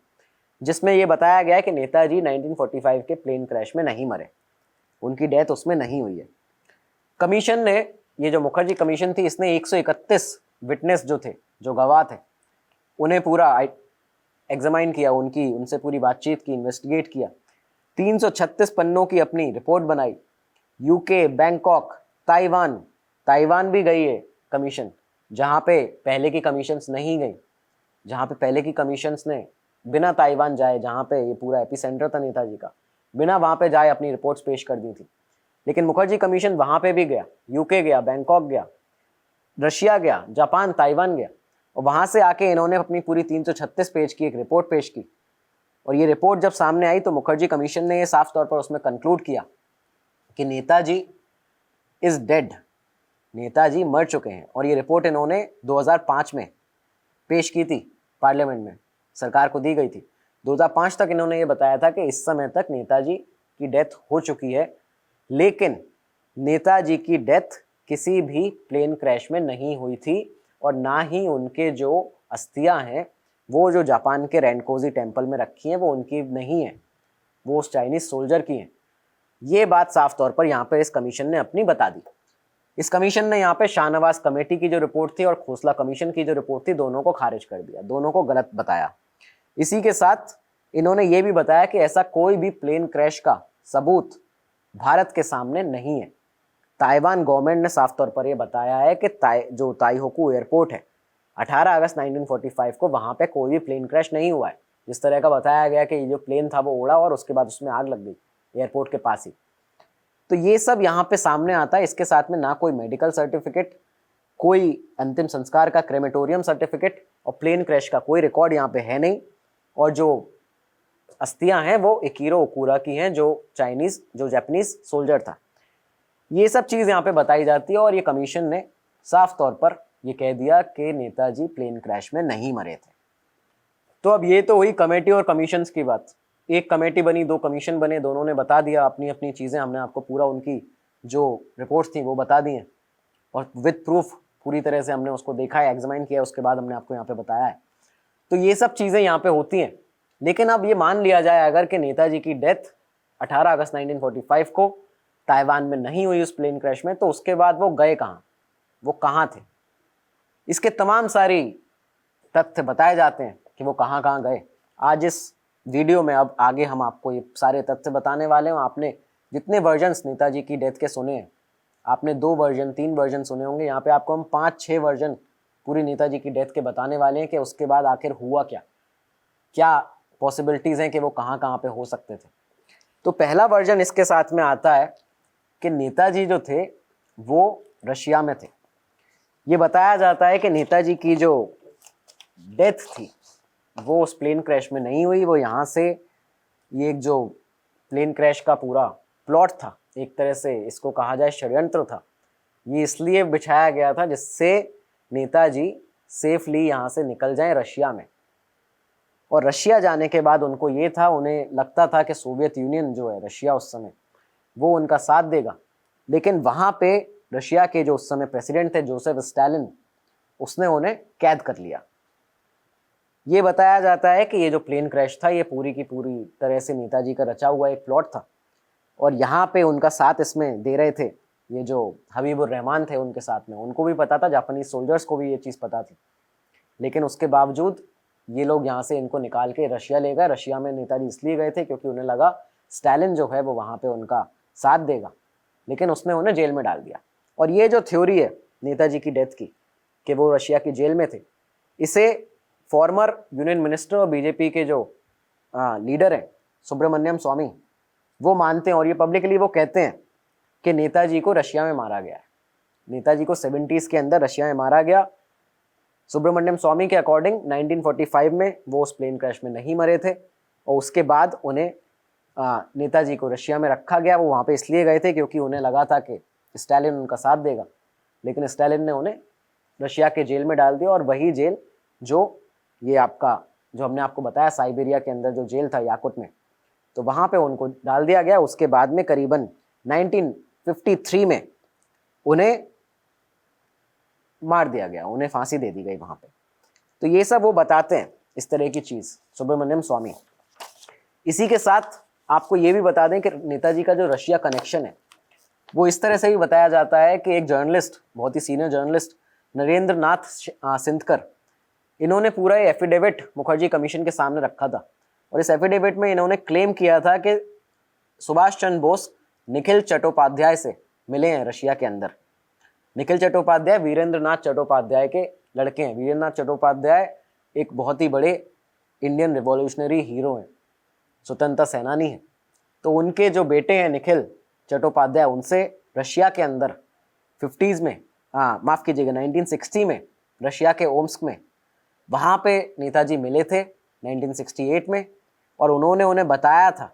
जिसमें ये बताया गया है कि नेताजी 1945 के प्लेन क्रैश में नहीं मरे, उनकी डेथ उसमें नहीं हुई है। कमीशन ने, ये जो मुखर्जी कमीशन थी, इसने 131 विटनेस जो थे, जो गवाह थे, उन्हें पूरा एग्जामाइन किया, उनसे पूरी बातचीत की, इन्वेस्टिगेट किया, 336 पन्नों की अपनी रिपोर्ट बनाई। यूके, बैंकॉक, ताइवान भी गई है कमीशन, जहाँ पे पहले की कमीशंस नहीं गई, जहाँ पे पहले की कमीशंस ने बिना ताइवान जाए, जहाँ पे ये पूरा एपिसेंटर था नेताजी का, बिना वहाँ पे जाए अपनी रिपोर्ट्स पेश कर दी थी। लेकिन मुखर्जी कमीशन वहाँ पे भी गया, यूके गया, बैंकॉक गया, रशिया गया, जापान, ताइवान गया, और वहाँ से आके इन्होंने अपनी पूरी 336 पेज की एक रिपोर्ट पेश की। और ये रिपोर्ट जब सामने आई तो मुखर्जी कमीशन ने ये साफ तौर पर उसमें कंक्लूड किया कि नेताजी इज डेड, नेताजी मर चुके हैं। और ये रिपोर्ट इन्होंने 2005 में पेश की थी, पार्लियामेंट में सरकार को दी गई थी। 2005 तक इन्होंने ये बताया था कि इस समय तक नेताजी की डेथ हो चुकी है, लेकिन नेताजी की डेथ किसी भी प्लेन क्रैश में नहीं हुई थी और ना ही उनके जो अस्थियां हैं वो जो जापान के रेनकोजी टेम्पल में रखी हैं वो उनकी नहीं है, वो उस चाइनीज सोल्जर की हैं। ये बात साफ तौर पर यहाँ पे इस कमीशन ने अपनी बता दी। इस कमीशन ने यहाँ पे शाहनवाज कमेटी की जो रिपोर्ट थी और खोसला कमीशन की जो रिपोर्ट थी, दोनों को खारिज कर दिया, दोनों को गलत बताया। इसी के साथ इन्होंने ये भी बताया कि ऐसा कोई भी प्लेन क्रैश का सबूत भारत के सामने नहीं है। ताइवान गवर्नमेंट ने साफ तौर पर यह बताया है कि जो ताइहोकू एयरपोर्ट है, 18 अगस्त 1945 को वहाँ पे कोई भी प्लेन क्रैश नहीं हुआ है। जिस तरह का बताया गया कि ये जो प्लेन था वो उड़ा और उसके बाद उसमें आग लग गई एयरपोर्ट के पास ही। तो ये सब यहाँ पे सामने आता है। इसके साथ में ना कोई मेडिकल सर्टिफिकेट, कोई अंतिम संस्कार का क्रेमेटोरियम सर्टिफिकेट और प्लेन क्रैश का कोई रिकॉर्ड यहाँ पे है नहीं। और जो अस्थियां हैं वो इकिरो ओकुरा की हैं, जो जापानीज सोल्जर था। ये सब चीज़ यहाँ पे बताई जाती है और ये कमीशन ने साफ तौर पर ये कह दिया कि नेताजी प्लेन क्रैश में नहीं मरे थे। तो अब ये तो हुई कमेटी और कमीशंस की बात। एक कमेटी बनी, 2 कमीशन बने, दोनों ने बता दिया अपनी अपनी चीज़ें। हमने आपको पूरा उनकी जो रिपोर्ट्स थी वो बता दी हैं और विद प्रूफ पूरी तरह से हमने उसको देखा है, एग्जामाइन किया, उसके बाद हमने आपको यहाँ पे बताया है। तो ये सब चीज़ें यहाँ पे होती हैं। लेकिन अब ये मान लिया जाए अगर कि नेताजी की डेथ 18 अगस्त 1945 को ताइवान में नहीं हुई उस प्लेन क्रैश में, तो उसके बाद वो गए कहाँ, वो कहाँ थे? इसके तमाम सारी तथ्य बताए जाते हैं कि वो कहाँ कहाँ गए। आज इस वीडियो में अब आगे हम आपको ये सारे तथ्य बताने वाले हैं। आपने जितने वर्जन्स नेताजी की डेथ के सुने हैं, आपने 2 वर्जन 3 वर्जन सुने होंगे। यहाँ पे आपको हम 5-6 वर्जन पूरी नेताजी की डेथ के बताने वाले हैं कि उसके बाद आखिर हुआ क्या, क्या पॉसिबिलिटीज़ हैं कि वो कहाँ कहाँ पे हो सकते थे। तो पहला वर्जन इसके साथ में आता है कि नेताजी जो थे वो रशिया में थे। ये बताया जाता है कि नेताजी की जो डेथ थी वो उस प्लेन क्रैश में नहीं हुई। वो यहाँ से, ये एक जो प्लेन क्रैश का पूरा प्लॉट था, एक तरह से इसको कहा जाए षड्यंत्र था, ये इसलिए बिछाया गया था जिससे नेताजी सेफली यहाँ से निकल जाएं रशिया में। और रशिया जाने के बाद उनको ये था, उन्हें लगता था कि सोवियत यूनियन जो है, रशिया उस समय, वो उनका साथ देगा। लेकिन वहाँ पे रशिया के जो उस समय प्रेसिडेंट थे जोसेफ स्टालिन, उसने उन्हें कैद कर लिया। ये बताया जाता है कि ये जो प्लेन क्रैश था ये पूरी की पूरी तरह से नेताजी का रचा हुआ एक प्लॉट था। और यहाँ पे उनका साथ इसमें दे रहे थे ये जो हबीबुर रहमान थे उनके साथ में, उनको भी पता था, जापानीज सोल्जर्स को भी ये चीज़ पता थी। लेकिन उसके बावजूद ये लोग यहाँ से इनको निकाल के रशिया ले गए। रशिया में नेताजी इसलिए गए थे क्योंकि उन्हें लगा स्टालिन जो है वो वहाँ पे उनका साथ देगा, लेकिन उसने उन्हें जेल में डाल दिया। और ये जो थ्योरी है नेताजी की डेथ की कि वो रशिया की जेल में थे, इसे फॉर्मर यूनियन मिनिस्टर और बीजेपी के जो लीडर हैं सुब्रमण्यम स्वामी, वो मानते हैं और ये पब्लिकली वो कहते हैं कि नेताजी को रशिया में मारा गया है। नेताजी को 70s के अंदर रशिया में मारा गया। सुब्रमण्यम स्वामी के अकॉर्डिंग 1945 में वो उस प्लेन क्रैश में नहीं मरे थे और उसके बाद उन्हें नेताजी को रशिया में रखा गया। वो वहाँ पे इसलिए गए थे क्योंकि उन्हें लगा था कि स्टालिन उनका साथ देगा, लेकिन स्टालिन ने उन्हें रशिया के जेल में डाल दिया। और वही जेल जो ये आपका जो हमने आपको बताया साइबेरिया के अंदर जो जेल था याकुट में, तो वहाँ पे उनको डाल दिया गया। उसके बाद में करीबन 1953 में उन्हें मार दिया गया, उन्हें फांसी दे दी गई वहाँ पे। तो ये सब वो बताते हैं इस तरह की चीज़ सुब्रमण्यम स्वामी। इसी के साथ आपको ये भी बता दें कि नेताजी का जो रशिया कनेक्शन है वो इस तरह से भी बताया जाता है कि एक जर्नलिस्ट, बहुत ही सीनियर जर्नलिस्ट नरेंद्र नाथ सिंधकर, इन्होंने पूरा एफिडेविट मुखर्जी कमीशन के सामने रखा था और इस एफिडेविट में इन्होंने क्लेम किया था कि सुभाष चंद्र बोस निखिल चट्टोपाध्याय से मिले हैं रशिया के अंदर। निखिल चट्टोपाध्याय वीरेंद्र नाथ चट्टोपाध्याय के लड़के हैं। वीरेंद्र नाथ चट्टोपाध्याय एक बहुत ही बड़े इंडियन रिवॉल्यूशनरी हीरो हैं, स्वतंत्रता सेनानी हैं। तो उनके जो बेटे हैं निखिल चट्टोपाध्याय, उनसे रशिया के अंदर 50s में, माफ़ कीजिएगा 1960 में रशिया के ओम्स्क में, वहाँ पे नेताजी मिले थे 1968 में। और उन्होंने उन्हें बताया था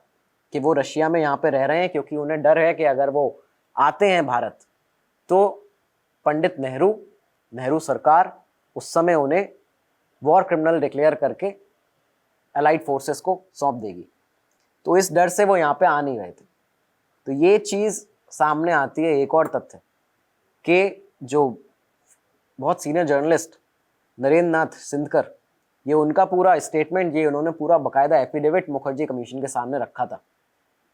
कि वो रशिया में यहाँ पे रह रहे हैं क्योंकि उन्हें डर है कि अगर वो आते हैं भारत तो पंडित नेहरू सरकार उस समय उन्हें वॉर क्रिमिनल डिक्लेयर करके अलाइड फोर्सेस को सौंप देगी। तो इस डर से वो यहाँ पे आ नहीं रहे थे। तो ये चीज़ सामने आती है। एक और तथ्य कि जो बहुत सीनियर जर्नलिस्ट नरेंद्र नाथ सिंधकर, ये उनका पूरा स्टेटमेंट, ये उन्होंने पूरा बाकायदा एफिडेविट मुखर्जी कमीशन के सामने रखा था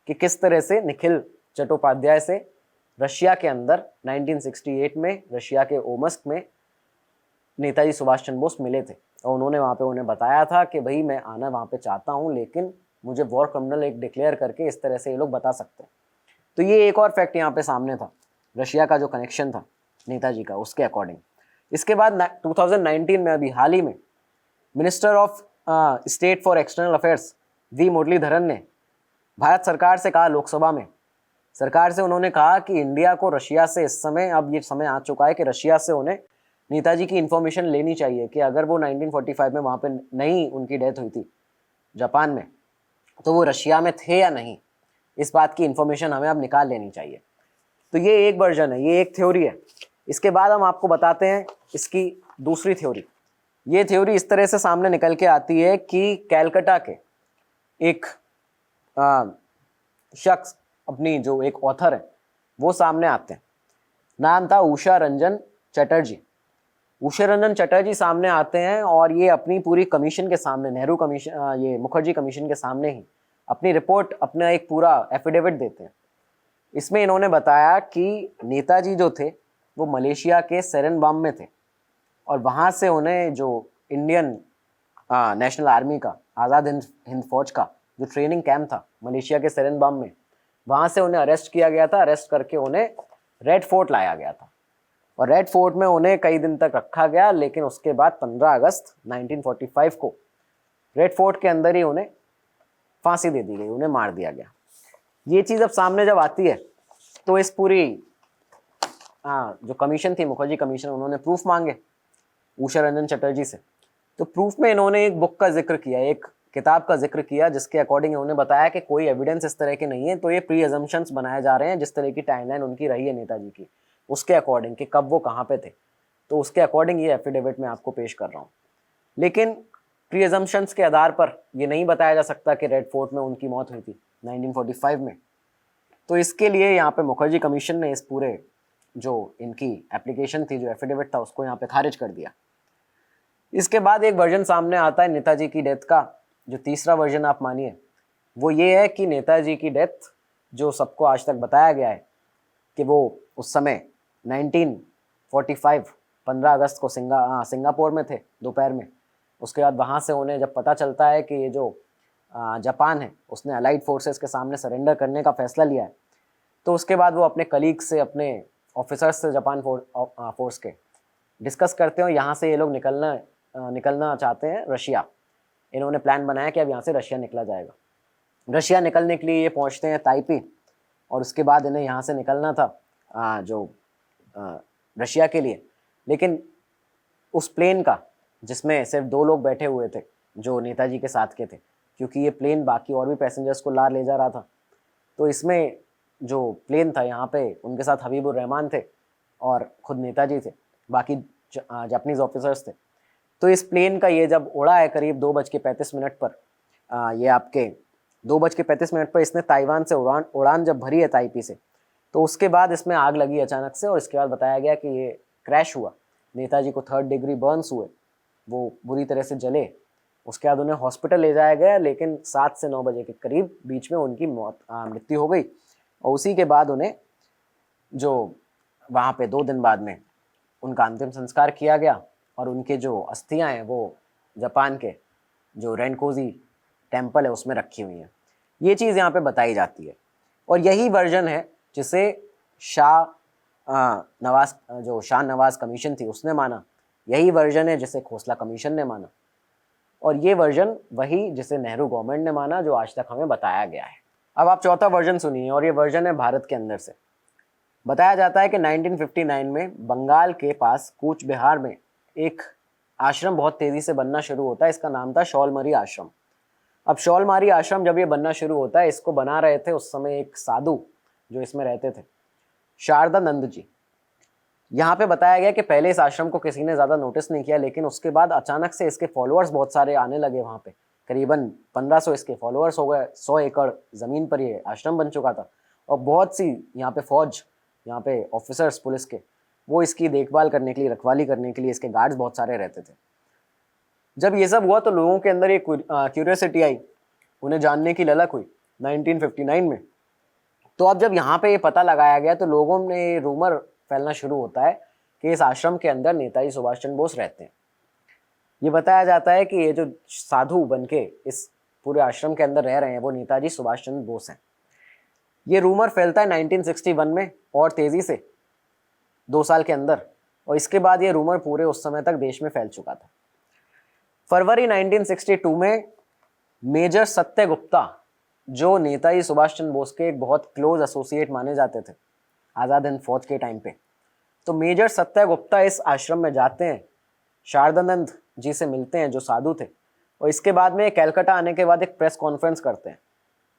कि किस तरह से निखिल चट्टोपाध्याय से रशिया के अंदर 1968 में रशिया के ओमस्क में नेताजी सुभाष चंद्र बोस मिले थे। और उन्होंने वहाँ पे उन्हें बताया था कि भाई मैं आना वहाँ पे चाहता हूँ, लेकिन मुझे वॉर क्रिमिनल एक डिक्लेयर करके इस तरह से ये लोग बता सकते हैं। तो ये एक और फैक्ट यहाँ पे सामने था, रशिया का जो कनेक्शन था नेताजी का, उसके अकॉर्डिंग। इसके बाद 2019 में, अभी हाल ही में, minister of state for external affairs V Muraleedharan ने भारत सरकार से कहा, लोकसभा में सरकार से उन्होंने कहा कि इंडिया को रशिया से इस समय, अब ये समय आ चुका है कि रशिया से उन्हें नेताजी की इन्फॉर्मेशन लेनी चाहिए कि अगर वो 1945 में वहाँ पे नहीं उनकी डेथ हुई थी जापान में, तो वो रशिया में थे या नहीं, इस बात की इन्फॉर्मेशन हमें अब निकाल लेनी चाहिए। तो ये एक वर्जन है, ये एक थ्योरी है। इसके बाद हम आपको बताते हैं इसकी दूसरी थ्योरी। ये थ्योरी इस तरह से सामने निकल के आती है कि कैलकाटा के एक शख्स, अपनी जो एक ऑथर है, वो सामने आते हैं। नाम था उषा रंजन चटर्जी। उषा रंजन चटर्जी सामने आते हैं और ये अपनी पूरी कमीशन के सामने, नेहरू कमीशन, ये मुखर्जी कमीशन के सामने ही अपनी रिपोर्ट, अपना एक पूरा एफिडेविट देते हैं। इसमें इन्होंने बताया कि नेताजी जो थे वो मलेशिया के सेरेनबाम में थे और वहाँ से उन्हें जो इंडियन नेशनल आर्मी का, आज़ाद हिंद फौज का जो ट्रेनिंग कैंप था मलेशिया के सेरेनबाम में, वहाँ से उन्हें अरेस्ट किया गया था। अरेस्ट करके उन्हें रेड फोर्ट लाया गया था और रेड फोर्ट में उन्हें कई दिन तक रखा गया। लेकिन उसके बाद 15 अगस्त 1945 को रेड फोर्ट के अंदर ही उन्हें फांसी दे दी गई, उन्हें मार दिया गया। ये चीज़ अब सामने जब आती है तो इस पूरी जो कमीशन थी, मुखर्जी कमीशन, उन्होंने प्रूफ मांगे उषा रंजन चटर्जी से। तो प्रूफ में इन्होंने एक बुक का जिक्र किया, एक किताब का जिक्र किया, जिसके अकॉर्डिंग उन्होंने बताया कि कोई एविडेंस इस तरह के नहीं है, तो ये प्री अजम्पशंस बनाए जा रहे हैं, जिस तरह की टाइमलाइन उनकी रही है नेताजी की, उसके अकॉर्डिंग कि कब वो कहाँ पे थे। तो उसके अकॉर्डिंग ये एफिडेविट मैं आपको पेश कर रहा हूँ। लेकिन प्री अजम्पशंस के आधार पर ये नहीं बताया जा सकता कि रेड फोर्ट में उनकी मौत हुई थी 1945 में। तो इसके लिए यहाँ पे मुखर्जी कमीशन ने इस पूरे जो इनकी एप्लीकेशन थी, जो एफिडेविट था, उसको यहाँ पे खारिज कर दिया। इसके बाद एक वर्जन सामने आता है नेताजी की डेथ का, जो तीसरा वर्जन आप मानिए, वो ये है कि नेताजी की डेथ, जो सबको आज तक बताया गया है कि वो उस समय 1945 15 अगस्त को सिंगापुर में थे दोपहर में। उसके बाद वहाँ से उन्हें जब पता चलता है कि ये जो जापान है उसने अलाइड फोर्सेस के सामने सरेंडर करने का फैसला लिया है, तो उसके बाद वो अपने कलीग से, अपने ऑफिसर्स से, जापान फोर्स के डिस्कस करते हैं। यहाँ से ये लोग निकलना चाहते हैं रशिया। इन्होंने प्लान बनाया कि अब यहाँ से रशिया निकला जाएगा। रशिया निकलने के लिए ये पहुँचते हैं ताइपी, और उसके बाद इन्हें यहाँ से निकलना था रशिया के लिए। लेकिन उस प्लेन का जिसमें सिर्फ 2 लोग बैठे हुए थे जो नेताजी के साथ के थे, क्योंकि ये प्लेन बाकी और भी पैसेंजर्स को ले जा रहा था। तो इसमें जो प्लेन था यहाँ पे उनके साथ हबीबुर रहमान थे और खुद नेताजी थे, बाकी जापानीज़ ऑफिसर्स थे। तो इस प्लेन का ये जब उड़ा है करीब 2:35 पर, ये आपके 2:35 पर इसने ताइवान से उड़ान जब भरी है ताइपी से, तो उसके बाद इसमें आग लगी अचानक से और इसके बाद बताया गया कि ये क्रैश हुआ। नेताजी को 3rd डिग्री बर्न्स हुए, वो बुरी तरह से जले। उसके बाद उन्हें हॉस्पिटल ले जाया गया, लेकिन 7 से 9 बजे के करीब बीच में उनकी मृत्यु हो गई। और उसी के बाद उन्हें जो वहाँ पे 2 दिन बाद में उनका अंतिम संस्कार किया गया और उनके जो अस्थियाँ हैं वो जापान के जो रेनकोजी टेम्पल है उसमें रखी हुई हैं। ये चीज़ यहाँ पे बताई जाती है और यही वर्जन है जिसे शाह नवाज कमीशन थी उसने माना। यही वर्जन है जिसे खोसला कमीशन ने माना और ये वर्जन वही जिसे नेहरू गवर्नमेंट ने माना, जो आज तक हमें बताया गया है। अब आप चौथा वर्जन सुनिए और ये वर्जन है भारत के अंदर से। बताया जाता है कि 1959 में बंगाल के पास कूच बिहार में एक आश्रम बहुत तेज़ी से बनना शुरू होता है। इसका नाम था शॉलमरी आश्रम। अब शॉलमारी आश्रम जब ये बनना शुरू होता है, इसको बना रहे थे उस समय एक साधु जो इसमें रहते थे, शारदानंद जी। यहाँ पे बताया गया कि पहले इस आश्रम को किसी ने ज़्यादा नोटिस नहीं किया, लेकिन उसके बाद अचानक से इसके फॉलोअर्स बहुत सारे आने लगे। वहाँ पे करीबन 1500 इसके फॉलोअर्स हो गए। 100 एकड़ ज़मीन पर ये आश्रम बन चुका था और बहुत सी यहाँ पे फौज, यहाँ पे ऑफिसर्स पुलिस के, वो इसकी देखभाल करने के लिए, रखवाली करने के लिए इसके गार्ड्स बहुत सारे रहते थे। जब ये सब हुआ तो लोगों के अंदर एक क्यूरियोसिटी आई, उन्हें जानने की ललक हुई 1959 में। तो अब जब यहाँ पे ये पता लगाया गया तो लोगों में रूमर फैलना शुरू होता है कि इस आश्रम के अंदर नेताजी सुभाष चंद्र बोस रहते हैं। ये बताया जाता है कि ये जो साधु बनके इस पूरे आश्रम के अंदर रह रहे हैं वो नेताजी सुभाष चंद्र बोस हैं। ये रूमर फैलता है 1961 में और तेज़ी से 2 साल के अंदर, और इसके बाद ये रूमर पूरे उस समय तक देश में फैल चुका था। फरवरी 1962 में मेजर सत्य गुप्ता, जो नेताजी सुभाष चंद्र बोस के एक बहुत क्लोज एसोसिएट माने जाते थे आज़ाद हिंद फौज के टाइम पे, तो मेजर सत्य गुप्ता इस आश्रम में जाते हैं, शारदानंद जी से मिलते हैं जो साधु थे, और इसके बाद में कलकत्ता आने के बाद एक प्रेस कॉन्फ्रेंस करते हैं।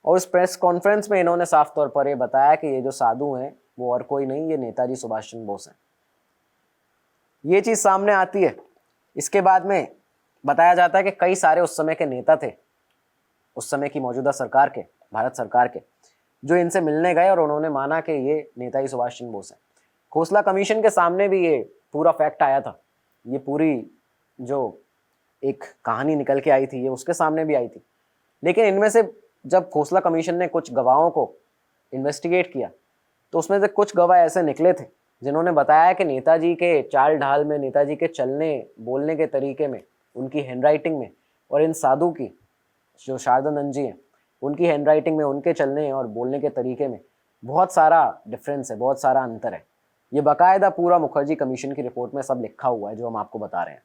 और उस प्रेस कॉन्फ्रेंस में इन्होंने साफ तौर पर ये बताया कि ये जो साधु हैं वो और कोई नहीं, ये नेताजी सुभाष चंद्र बोस हैं। ये चीज़ सामने आती है। इसके बाद में बताया जाता है कि कई सारे उस समय के नेता थे, उस समय की मौजूदा सरकार के, भारत सरकार के, जो इनसे मिलने गए और उन्होंने माना कि ये नेताजी सुभाष चंद्र बोस हैं। खोसला कमीशन के सामने भी ये पूरा फैक्ट आया था। ये पूरी जो एक कहानी निकल के आई थी ये उसके सामने भी आई थी। लेकिन इनमें से जब खोसला कमीशन ने कुछ गवाहों को इन्वेस्टिगेट किया तो उसमें से कुछ गवाह ऐसे निकले थे जिन्होंने बताया कि नेताजी के चाल ढाल में, नेताजी के चलने बोलने के तरीके में, उनकी हैंडराइटिंग में, और इन साधु की जो शारदानंद जी हैं उनकी हैंडराइटिंग में, उनके चलने और बोलने के तरीके में बहुत सारा डिफरेंस है, बहुत सारा अंतर है। ये बाकायदा पूरा मुखर्जी कमीशन की रिपोर्ट में सब लिखा हुआ है जो हम आपको बता रहे हैं।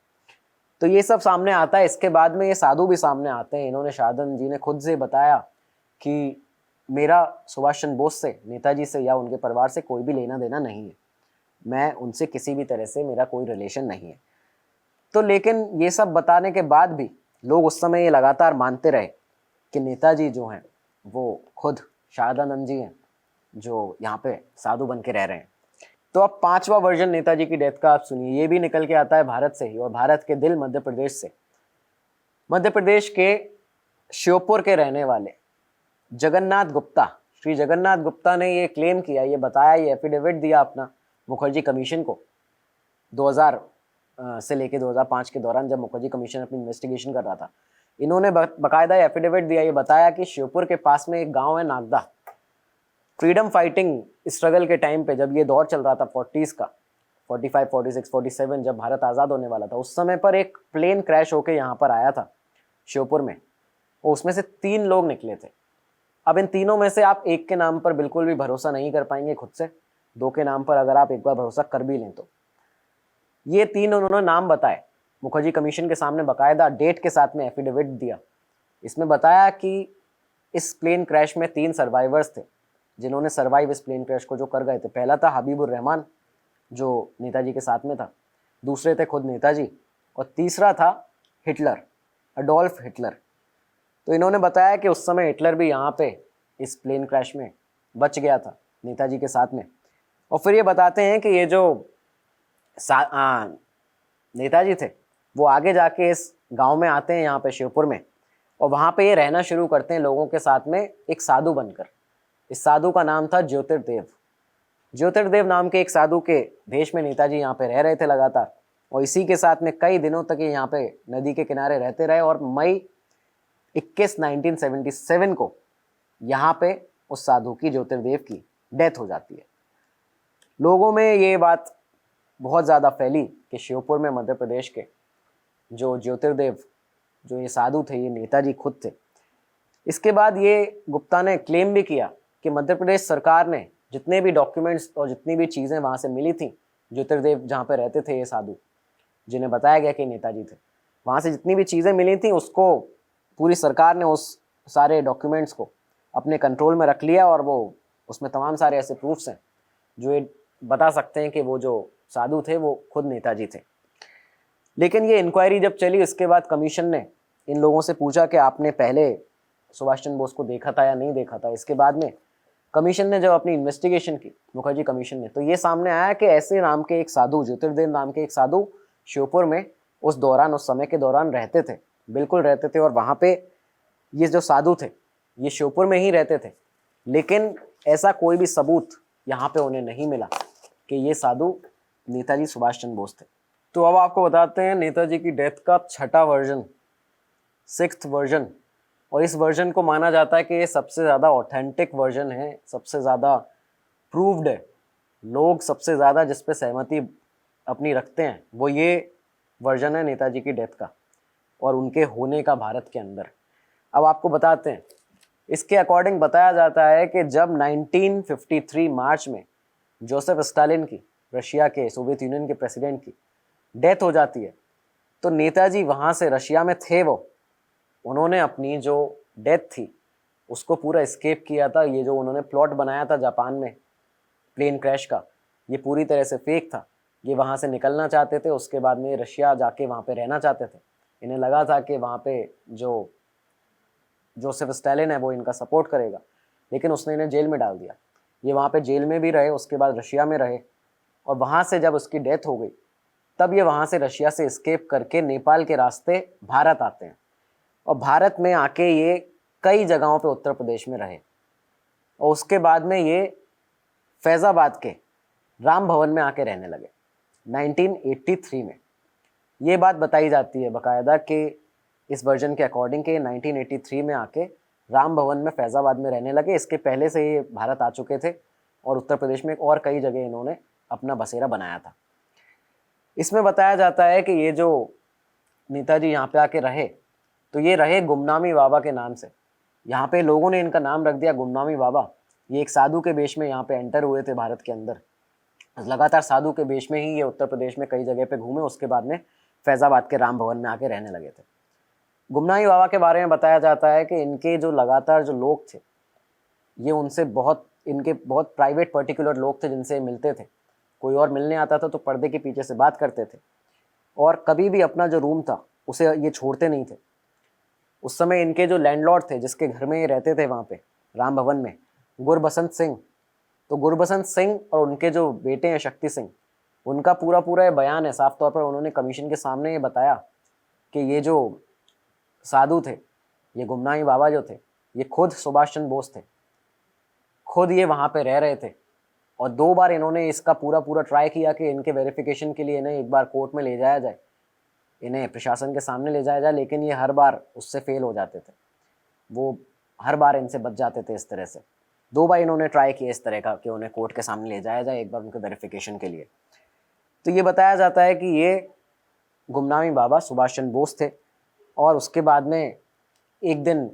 तो ये सब सामने आता है। इसके बाद में ये साधु भी सामने आते हैं। इन्होंने, शारदानंद जी ने खुद से बताया कि मेरा सुभाष चंद्र बोस से, नेताजी से या उनके परिवार से कोई भी लेना देना नहीं है, मैं उनसे किसी भी तरह से, मेरा कोई रिलेशन नहीं है। तो लेकिन ये सब बताने के बाद भी लोग उस समय ये लगातार मानते रहे कि नेताजी जो हैं वो खुद शारदानंद जी हैं जो यहाँ पे साधु बन के रह रहे हैं। तो अब 5वां वर्जन नेताजी की डेथ का आप सुनिए। ये भी निकल के आता है भारत से ही, और भारत के दिल मध्य प्रदेश से। मध्य प्रदेश के श्योपुर के रहने वाले जगन्नाथ गुप्ता, श्री जगन्नाथ गुप्ता ने ये क्लेम किया, ये बताया, ये एफिडेविट दिया अपना मुखर्जी कमीशन को 2000 से लेके 2005 के दौरान, जब मुखर्जी कमीशन अपनी इन्वेस्टिगेशन कर रहा था। इन्होंने बाकायदा एफिडेविट दिया, ये बताया कि श्योपुर के पास में एक गांव है नागदा, फ्रीडम फाइटिंग स्ट्रगल के टाइम पे, जब ये दौर चल रहा था 40s का, 45, 46, 47, जब भारत आज़ाद होने वाला था, उस समय पर एक प्लेन क्रैश होके यहाँ पर आया था श्योपुर में, और उसमें से 3 लोग निकले थे। अब इन तीनों में से आप एक के नाम पर बिल्कुल भी भरोसा नहीं कर पाएंगे खुद से, 2 के नाम पर अगर आप एक बार भरोसा कर भी लें तो। ये 3 उन्होंने नाम बताए मुखर्जी कमीशन के सामने, बाकायदा डेट के साथ में एफिडेविट दिया। इसमें बताया कि इस प्लेन क्रैश में 3 सर्वाइवर्स थे जिन्होंने सर्वाइव इस प्लेन क्रैश को, जो कर गए थे। पहला था हबीबुर रहमान जो नेताजी के साथ में था, दूसरे थे खुद नेताजी, और तीसरा था हिटलर, अडोल्फ हिटलर। तो इन्होंने बताया कि उस समय हिटलर भी यहाँ पे इस प्लेन क्रैश में बच गया था नेताजी के साथ में। और फिर ये बताते हैं कि ये जो नेताजी थे वो आगे जाके इस गांव में आते हैं यहाँ पे शिवपुर में, और वहाँ पे ये रहना शुरू करते हैं लोगों के साथ में एक साधु बनकर। इस साधु का नाम था ज्योतिर्देव। ज्योतिर्देव नाम के एक साधु के देश में नेताजी यहाँ पे रह रहे थे लगातार, और इसी के साथ में कई दिनों तक ये यहाँ पे नदी के किनारे रहते रहे। और मई 21 1977 को यहाँ पे उस साधु की, ज्योतिर्देव की डेथ हो जाती है। लोगों में ये बात बहुत ज़्यादा फैली कि शिवपुर में मध्य प्रदेश के जो ज्योतिर्देव, जो ये साधु थे, ये नेताजी खुद थे। इसके बाद ये गुप्ता ने क्लेम भी किया कि मध्य प्रदेश सरकार ने जितने भी डॉक्यूमेंट्स और जितनी भी चीज़ें वहाँ से मिली थी, ज्योतिर्देव जहाँ पे रहते थे ये साधु, जिन्हें बताया गया कि नेताजी थे, वहाँ से जितनी भी चीज़ें मिली थी उसको पूरी सरकार ने उस सारे डॉक्यूमेंट्स को अपने कंट्रोल में रख लिया। और वो उसमें तमाम सारे ऐसे प्रूफ्स हैं जो ये बता सकते हैं कि वो जो साधु थे वो खुद नेताजी थे। लेकिन ये इंक्वायरी जब चली, इसके बाद कमीशन ने इन लोगों से पूछा कि आपने पहले सुभाष चंद्र बोस को देखा था या नहीं देखा था। इसके बाद में कमीशन ने जब अपनी इन्वेस्टिगेशन की, मुखर्जी कमीशन ने, तो ये सामने आया कि ऐसे नाम के एक साधु, ज्योतिर्देव नाम के एक साधु शिवपुर में उस दौरान, उस समय के दौरान रहते थे, बिल्कुल रहते थे। और वहाँ पे ये जो साधु थे ये शिवपुर में ही रहते थे, लेकिन ऐसा कोई भी सबूत यहाँ पे उन्हें नहीं मिला कि ये साधु नेताजी सुभाष चंद्र बोस थे। तो अब आपको बताते हैं नेताजी की डेथ का छठा वर्जन, 6th वर्जन। और इस वर्जन को माना जाता है कि ये सबसे ज़्यादा ऑथेंटिक वर्जन है, सबसे ज़्यादा प्रूव्ड है, लोग सबसे ज़्यादा जिस पे सहमति अपनी रखते हैं वो ये वर्जन है नेताजी की डेथ का और उनके होने का भारत के अंदर। अब आपको बताते हैं, इसके अकॉर्डिंग बताया जाता है कि जब 1953 मार्च में जोसेफ स्टालिन की, रशिया के, सोवियत यूनियन के प्रेसिडेंट की डेथ हो जाती है, तो नेताजी वहाँ से, रशिया में थे वो, उन्होंने अपनी जो डेथ थी उसको पूरा एस्केप किया था। ये जो उन्होंने प्लॉट बनाया था जापान में प्लेन क्रैश का, ये पूरी तरह से फेक था। ये वहाँ से निकलना चाहते थे, उसके बाद में रशिया जाके वहाँ पे रहना चाहते थे। इन्हें लगा था कि वहाँ पे जो जोसेफ स्टालिन है वो इनका सपोर्ट करेगा, लेकिन उसने इन्हें जेल में डाल दिया। ये वहाँ पे जेल में भी रहे, उसके बाद रशिया में रहे, और वहाँ से जब उसकी डेथ हो गई तब ये वहाँ से, रशिया से एस्केप करके नेपाल के रास्ते भारत आते हैं। और भारत में आके ये कई जगहों पे उत्तर प्रदेश में रहे, और उसके बाद में ये फैज़ाबाद के राम भवन में आके रहने लगे 1983 में। ये बात बताई जाती है बाकायदा कि इस वर्जन के अकॉर्डिंग के 1983 में आके राम भवन में, फैज़ाबाद में रहने लगे। इसके पहले से ये भारत आ चुके थे और उत्तर प्रदेश में और कई जगह इन्होंने अपना बसेरा बनाया था। इसमें बताया जाता है कि ये जो नेताजी यहाँ पे आके रहे, तो ये रहे गुमनामी बाबा के नाम से। यहाँ पे लोगों ने इनका नाम रख दिया गुमनामी बाबा। ये एक साधु के वेश में यहाँ पे एंटर हुए थे भारत के अंदर, लगातार साधु के वेश में ही ये उत्तर प्रदेश में कई जगह पे घूमे, उसके बाद में फैज़ाबाद के राम भवन में आके रहने लगे थे। गुमनामी बाबा के बारे में बताया जाता है कि इनके जो लगातार जो लोग थे, ये उनसे बहुत, इनके बहुत प्राइवेट पर्टिकुलर लोग थे जिनसे मिलते थे। कोई और मिलने आता था तो पर्दे के पीछे से बात करते थे, और कभी भी अपना जो रूम था उसे ये छोड़ते नहीं थे। उस समय इनके जो लैंडलॉर्ड थे, जिसके घर में ये रहते थे वहाँ पे राम भवन में, गुरबसंत सिंह, तो गुरबसंत सिंह और उनके जो बेटे हैं शक्ति सिंह, उनका पूरा पूरा ये बयान है, साफ तौर पर उन्होंने कमीशन के सामने ये बताया कि ये जो साधु थे, ये गुमनामी बाबा जो थे, ये खुद सुभाष चंद्र बोस थे, खुद ये वहाँ पे रह रहे थे। और 2 बार इन्होंने इसका पूरा पूरा ट्राई किया कि इनके वेरिफिकेशन के लिए इन्हें एक बार कोर्ट में ले जाया जाए, इन्हें प्रशासन के सामने ले जाया जाए, लेकिन ये हर बार उससे फेल हो जाते थे। वो हर बार इनसे बच जाते थे इस तरह से। 2 बार इन्होंने ट्राई किया इस तरह का कि उन्हें कोर्ट के सामने ले जाया जाए, एक बार उनके वेरिफिकेशन के लिए। तो ये बताया जाता है कि ये गुमनामी बाबा सुभाष चंद्र बोस थे। और उसके बाद में एक दिन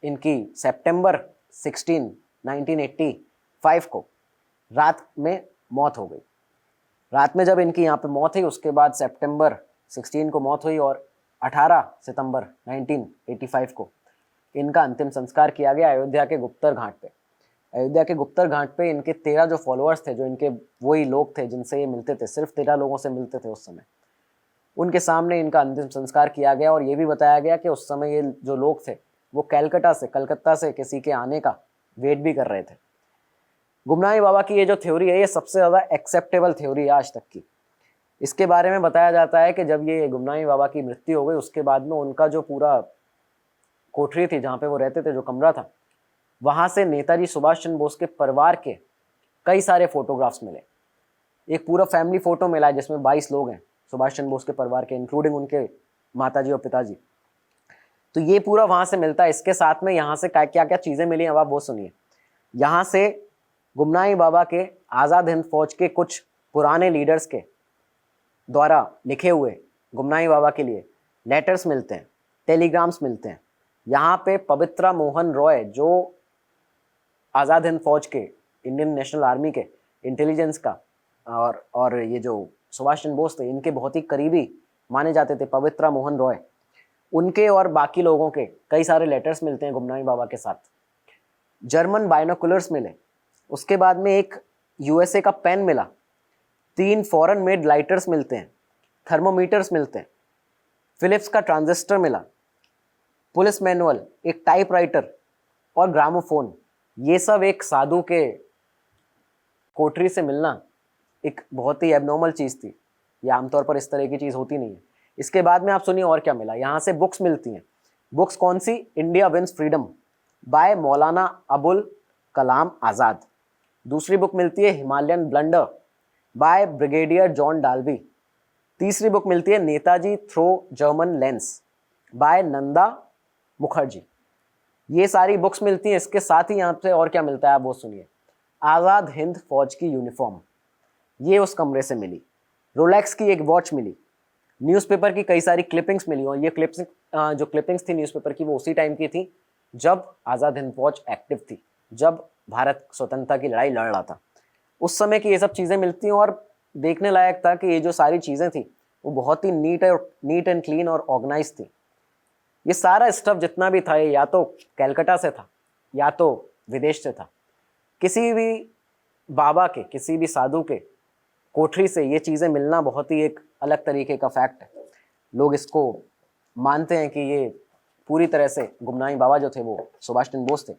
इनकी सितंबर 16, 1985 को रात में मौत हो गई। रात में जब इनकी यहाँ पे मौत हुई, उसके बाद सितंबर 16 को मौत हुई, और 18 सितंबर 1985 को इनका अंतिम संस्कार किया गया अयोध्या के गुप्तर घाट पे। अयोध्या के गुप्तर घाट पे इनके 13 जो फॉलोअर्स थे, जो इनके वही लोग थे जिनसे ये मिलते थे, सिर्फ 13 लोगों से मिलते थे उस समय, उनके सामने इनका अंतिम संस्कार किया गया और ये भी बताया गया कि उस समय ये जो लोग थे वो कलकत्ता से किसी के आने का वेट भी कर रहे थे। गुमनामी बाबा की ये जो थ्योरी है ये सबसे ज़्यादा एक्सेप्टेबल थ्योरी है आज तक की। इसके बारे में बताया जाता है कि जब ये गुमनामी बाबा की मृत्यु हो गई उसके बाद में उनका जो पूरा कोठरी थी जहाँ पे वो रहते थे, जो कमरा था, वहाँ से नेताजी सुभाष चंद्र बोस के परिवार के कई सारे फोटोग्राफ्स मिले। एक पूरा फैमिली फोटो मिला है जिसमें 22 लोग हैं सुभाष चंद्र बोस के परिवार के, इंक्लूडिंग उनके माताजी और पिताजी। तो ये पूरा वहाँ से मिलता है। इसके साथ में यहाँ से क्या क्या चीज़ें मिली अब आप वो सुनिए। यहाँ से गुमनामी बाबा के आज़ाद हिंद फौज के कुछ पुराने लीडर्स के द्वारा लिखे हुए गुमनामी बाबा के लिए लेटर्स मिलते हैं, टेलीग्राम्स मिलते हैं। यहाँ पे पवित्रा मोहन रॉय जो आज़ाद हिंद फौज के, इंडियन नेशनल आर्मी के इंटेलिजेंस का और ये जो सुभाष चंद्र बोस थे इनके बहुत ही करीबी माने जाते थे, पवित्रा मोहन रॉय, उनके और बाकी लोगों के कई सारे लेटर्स मिलते हैं गुमनामी बाबा के साथ। जर्मन बाइनोकुलर्स मिले। उसके बाद में एक यूएसए का पेन मिला, 3 फॉरेन मेड लाइटर्स मिलते हैं, थर्मोमीटर्स मिलते हैं, फिलिप्स का ट्रांजिस्टर मिला, पुलिस मैनुअल, एक टाइपराइटर और ग्रामोफोन। ये सब एक साधु के कोठरी से मिलना एक बहुत ही एबनॉर्मल चीज़ थी। ये आमतौर पर इस तरह की चीज़ होती नहीं है। इसके बाद में आप सुनिए और क्या मिला। यहाँ से बुक्स मिलती हैं। बुक्स कौन सी? India wins freedom by Maulana Abul Kalam Azad. दूसरी बुक मिलती है Himalayan blunder by brigadier John Dalvi. तीसरी बुक मिलती है Netaji through German lens by Nanda Mukherjee. ये सारी बुक्स मिलती हैं। इसके साथ ही यहाँ से और क्या मिलता है आप वो सुनिए। आज़ाद हिंद फौज की यूनिफॉर्म, ये उस कमरे से मिली। रोलेक्स की एक वॉच मिली। न्यूज़पेपर की कई सारी क्लिपिंग्स मिली और ये जो क्लिपिंग्स थी न्यूज़पेपर की वो उसी टाइम की थी जब आज़ाद हिंद फौज एक्टिव थी, जब भारत स्वतंत्रता की लड़ाई लड़ रहा था। उस समय की ये सब चीज़ें मिलती हैं और देखने लायक था कि ये जो सारी चीज़ें थी वो बहुत ही नीट एंड क्लीन और ऑर्गेनाइज थी। ये सारा स्टफ जितना भी था ये या तो कलकत्ता से था या तो विदेश से था। किसी भी बाबा के, किसी भी साधु के कोठरी से ये चीज़ें मिलना बहुत ही एक अलग तरीके का फैक्ट है। लोग इसको मानते हैं कि ये पूरी तरह से गुमनामी बाबा जो थे वो सुभाष चंद्र बोस थे।